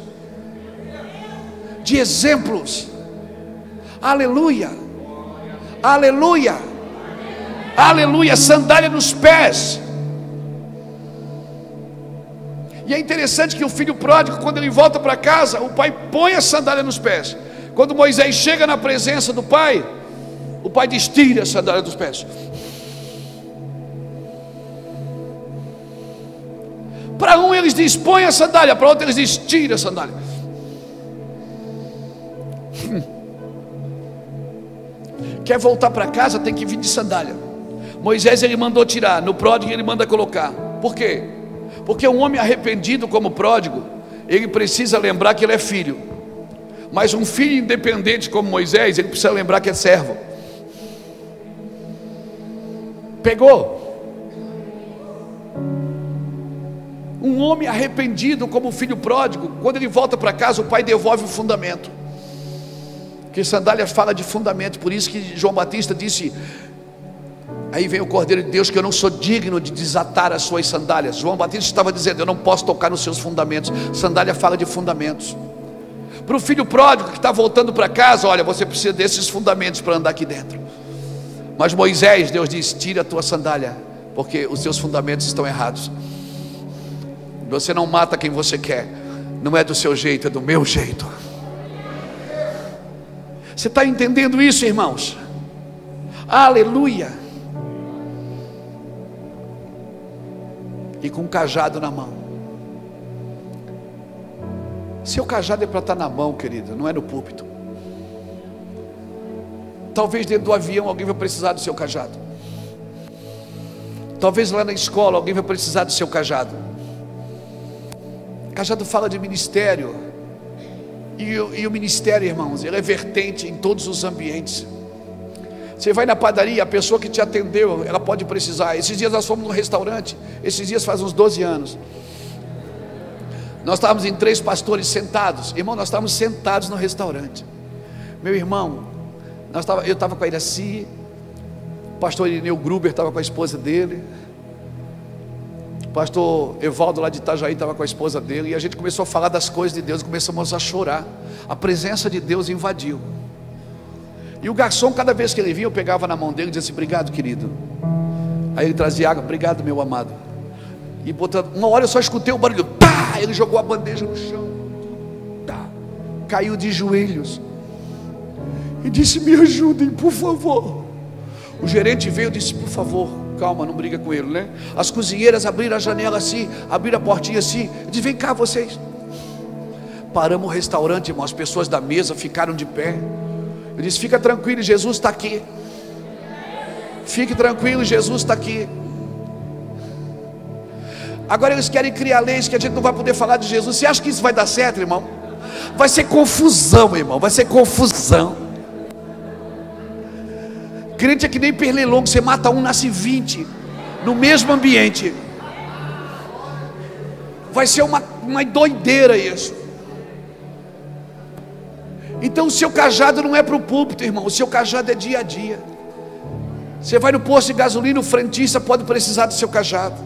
Speaker 2: de exemplos. Aleluia, aleluia, aleluia. Sandália nos pés. E é interessante que o filho pródigo, quando ele volta para casa, o pai põe a sandália nos pés. Quando Moisés chega na presença do pai, o pai diz: tira a sandália dos pés. Para um eles diz: põe a sandália. Para outro eles diz: tira a sandália. Quer voltar para casa, tem que vir de sandália. Moisés ele mandou tirar, no pródigo ele manda colocar. Por quê? Porque um homem arrependido como pródigo, ele precisa lembrar que ele é filho. Mas um filho independente como Moisés, ele precisa lembrar que é servo. Pegou? Um homem arrependido como o filho pródigo, quando ele volta para casa, o pai devolve o fundamento. Porque sandália fala de fundamento. Por isso que João Batista disse: aí vem o Cordeiro de Deus, que eu não sou digno de desatar as suas sandálias. João Batista estava dizendo: eu não posso tocar nos seus fundamentos. Sandália fala de fundamentos. Para o filho pródigo que está voltando para casa, olha, você precisa desses fundamentos para andar aqui dentro. Mas Moisés, Deus diz: tira a tua sandália, porque os seus fundamentos estão errados. Você não mata quem você quer. Não é do seu jeito, é do meu jeito. Você está entendendo isso, irmãos? Aleluia. E com um cajado na mão. Seu cajado é para estar na mão, querido, não é no púlpito. Talvez dentro do avião alguém vai precisar do seu cajado. Talvez lá na escola alguém vai precisar do seu cajado. Cajado fala de ministério. E o ministério, irmãos, ele é vertente em todos os ambientes. Você vai na padaria, a pessoa que te atendeu, ela pode precisar. Esses dias nós fomos no restaurante. Esses dias faz uns 12 anos. Nós estávamos em 3 pastores sentados. Irmão, nós estávamos sentados no restaurante. Meu irmão, eu estava com a Iraci, o pastor Irineu Gruber estava com a esposa dele, o pastor Evaldo lá de Itajaí estava com a esposa dele. E a gente começou a falar das coisas de Deus. Começamos a chorar. A presença de Deus invadiu. E o garçom, cada vez que ele vinha, eu pegava na mão dele e dizia assim: obrigado, querido. Aí ele trazia água: obrigado, meu amado. E botando, uma hora eu só escutei o barulho, pá! Ele jogou a bandeja no chão, tá, caiu de joelhos e disse: me ajudem, por favor. O gerente veio e disse: por favor, calma, não briga com ele, né? As cozinheiras abriram a janela assim, abriram a portinha assim, eu disse: vem cá vocês. Paramos o restaurante, irmão, as pessoas da mesa ficaram de pé. Eu disse: fica tranquilo, Jesus está aqui. Fique tranquilo, Jesus está aqui. Agora eles querem criar leis que a gente não vai poder falar de Jesus. Você acha que isso vai dar certo, irmão? Vai ser confusão, irmão. Vai ser confusão. Crente é que nem pernilongo. Você mata um, nasce 20 no mesmo ambiente. Vai ser uma doideira isso. Então o seu cajado não é para o púlpito, irmão. O seu cajado é dia a dia. Você vai no posto de gasolina, o frentista pode precisar do seu cajado.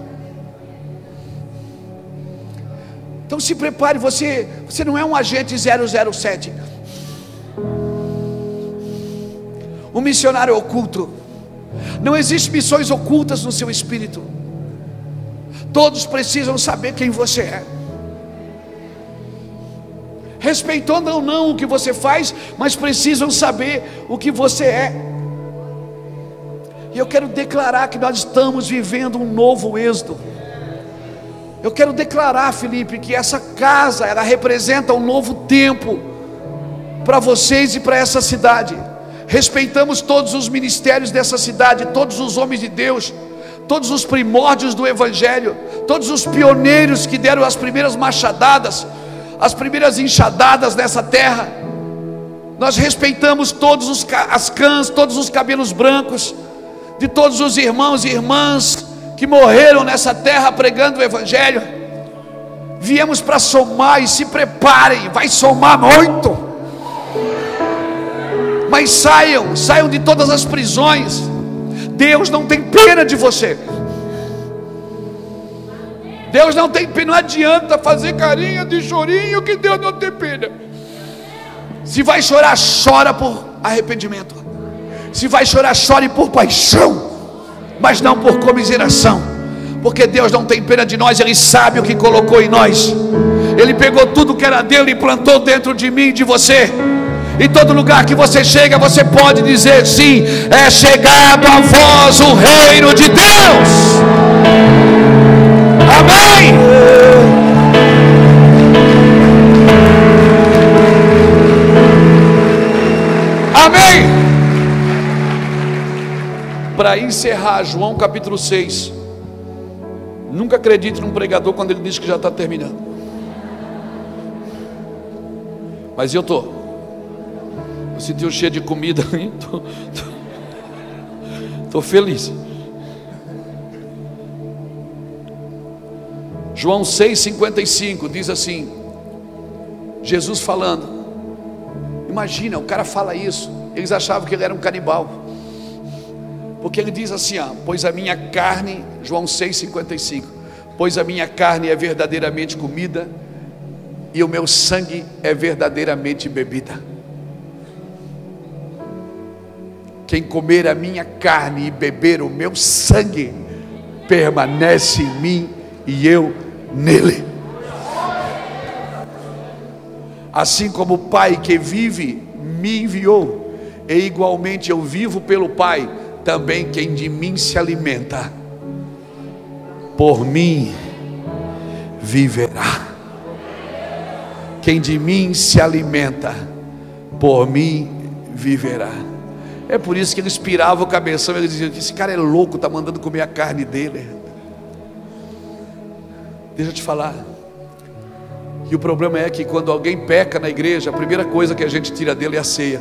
Speaker 2: Então se prepare, você não é um agente 007, um missionário oculto. Não existem missões ocultas no seu espírito. Todos precisam saber quem você é, respeitando ou não o que você faz, mas precisam saber o que você é. E eu quero declarar que nós estamos vivendo um novo êxodo. Eu quero declarar, Felipe, que essa casa, ela representa um novo tempo para vocês e para essa cidade. Respeitamos todos os ministérios dessa cidade, todos os homens de Deus, todos os primórdios do Evangelho, todos os pioneiros que deram as primeiras machadadas, as primeiras enxadadas nessa terra. Nós respeitamos todos as cãs, todos os cabelos brancos, de todos os irmãos e irmãs que morreram nessa terra pregando o Evangelho. Viemos para somar, e se preparem, vai somar muito. Mas saiam de todas as prisões. Deus não tem pena de você. Deus não tem pena. Não adianta fazer carinha de chorinho que Deus não tem pena. Se vai chorar, chora por arrependimento. Se vai chorar, chore por paixão, mas não por comiseração, porque Deus não tem pena de nós. Ele sabe o que colocou em nós. Ele pegou tudo que era dele e plantou dentro de mim e de você. Em todo lugar que você chega, você pode dizer: sim, é chegado a vós o reino de Deus. Amém. Amém. Para encerrar, João capítulo 6. Nunca acredite num pregador quando ele diz que já está terminando. Mas eu estou. Eu senti um cheiro de comida aí. Estou feliz. João 6,55 diz assim, Jesus falando. Imagina, o cara fala isso. Eles achavam que ele era um canibal, porque ele diz assim, pois a minha carne, João 6,55, pois a minha carne é verdadeiramente comida, e o meu sangue é verdadeiramente bebida. Quem comer a minha carne e beber o meu sangue, permanece em mim e eu nele. Assim como o Pai que vive me enviou, e igualmente eu vivo pelo Pai, também quem de mim se alimenta, por mim viverá. Quem de mim se alimenta, por mim viverá. É por isso que ele espirava o cabeção. Ele dizia: esse cara é louco, está mandando comer a carne dele. Deixa eu te falar. E o problema é que quando alguém peca na igreja, a primeira coisa que a gente tira dele é a ceia.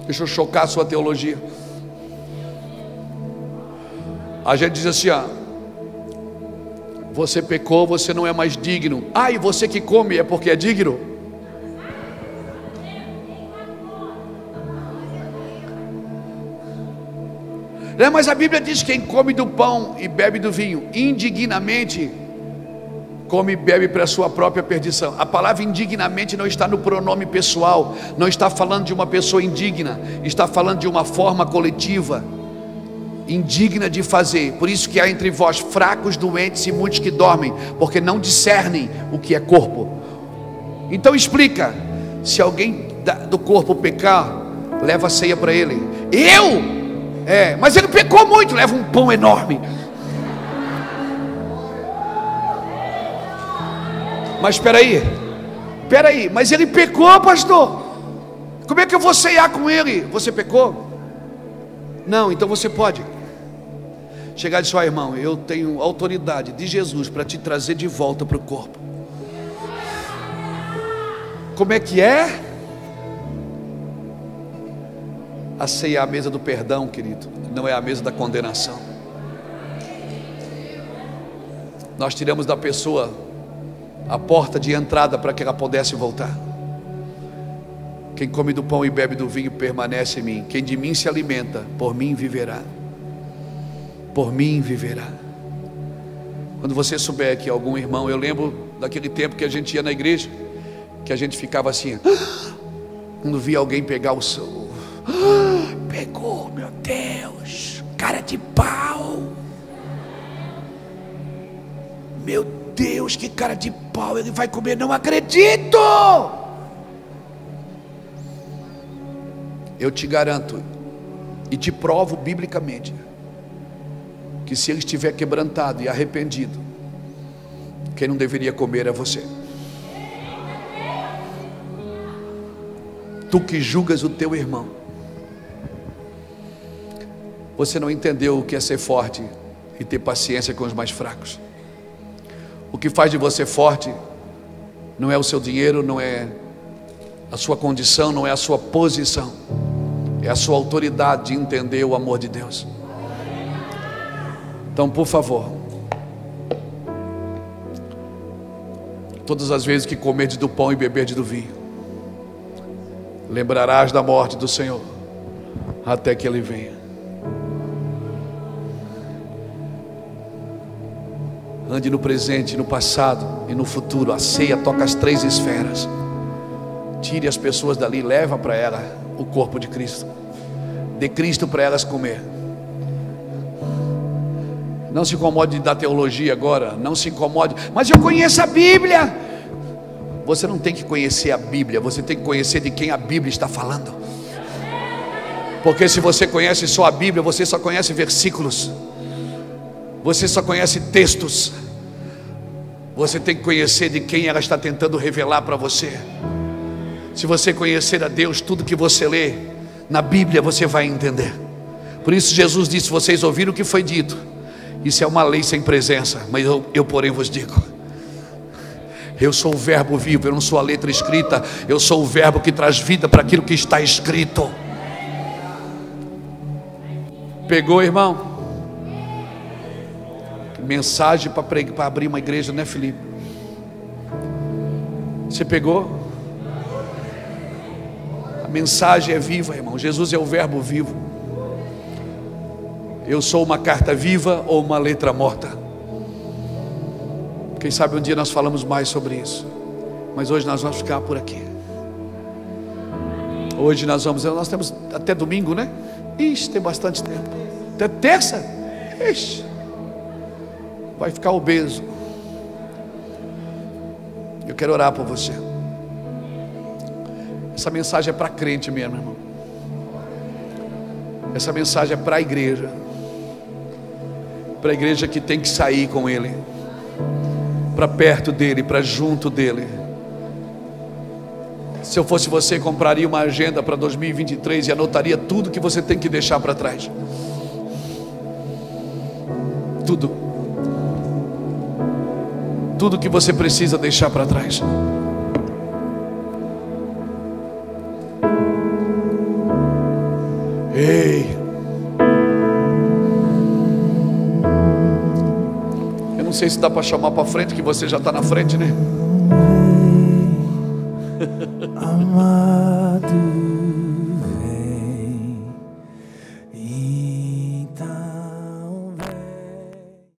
Speaker 2: Deixa eu chocar a sua teologia. A gente diz assim, você pecou, você não é mais digno. E você que come é porque é digno? Mas a Bíblia diz que quem come do pão e bebe do vinho indignamente, come e bebe para a sua própria perdição. A palavra indignamente não está no pronome pessoal, não está falando de uma pessoa indigna, está falando de uma forma coletiva, indigna de fazer. Por isso que há entre vós fracos, doentes e muitos que dormem, porque não discernem o que é corpo. Então explica: se alguém do corpo pecar, leva a ceia para ele. Mas ele pecou muito, leva um pão enorme. Mas espera aí, mas ele pecou, pastor. Como é que eu vou ceiar com ele? Você pecou? Não, então você pode chegar e dizer: irmão, eu tenho autoridade de Jesus para te trazer de volta para o corpo. Como é que é? A ceia é a mesa do perdão, querido, não é a mesa da condenação. nós tiramos da pessoa a porta de entrada para que ela pudesse voltar. Quem come do pão e bebe do vinho permanece em mim. Quem de mim se alimenta, por mim viverá. Por mim viverá. Quando você souber que algum irmão, eu lembro daquele tempo que a gente ia na igreja, que a gente ficava assim, quando via alguém pegar o seu, pegou, meu Deus, cara de pau, meu Deus, que cara de pau, ele vai comer, não acredito. Eu te garanto e te provo biblicamente que se ele estiver quebrantado e arrependido, quem não deveria comer é você. Tu que julgas o teu irmão, você não entendeu o que é ser forte e ter paciência com os mais fracos. O que faz de você forte não é o seu dinheiro, não é a sua condição, não é a sua posição, é a sua autoridade de entender o amor de Deus. Então, por favor, todas as vezes que comerdes do pão e beberdes do vinho, lembrarás da morte do Senhor até que Ele venha. Ande no presente, no passado e no futuro. A ceia toca as 3 esferas. Tire as pessoas dali, leva para ela o corpo de Cristo. Dê Cristo para elas comer. Não se incomode da teologia agora. Não se incomode. Mas eu conheço a Bíblia. Você não tem que conhecer a Bíblia. Você tem que conhecer de quem a Bíblia está falando. Porque se você conhece só a Bíblia, você só conhece versículos. Você só conhece textos. Você tem que conhecer de quem ela está tentando revelar para você. Se você conhecer a Deus, tudo que você lê na Bíblia você vai entender. Por isso Jesus disse: vocês ouviram o que foi dito. Isso é uma lei sem presença, mas eu porém vos digo, eu sou o verbo vivo, eu não sou a letra escrita, eu sou o verbo que traz vida para aquilo que está escrito. Pegou, irmão? Mensagem para abrir uma igreja, né, Felipe? Você pegou? A mensagem é viva, irmão. Jesus é o verbo vivo. Eu sou uma carta viva ou uma letra morta? Quem sabe um dia nós falamos mais sobre isso. Mas hoje nós vamos ficar por aqui. Hoje nós temos até domingo, né? Ixi, tem bastante tempo. Até terça? Ixi, vai ficar obeso. Eu quero orar por você. Essa mensagem é para crente mesmo, irmão. Essa mensagem é para a igreja. Para a igreja que tem que sair com Ele, para perto dEle, para junto dEle. Se eu fosse você, compraria uma agenda para 2023 e anotaria tudo que você tem que deixar para trás. Tudo que você precisa deixar para trás. Ei, eu não sei se dá para chamar para frente, que você já está na frente, né?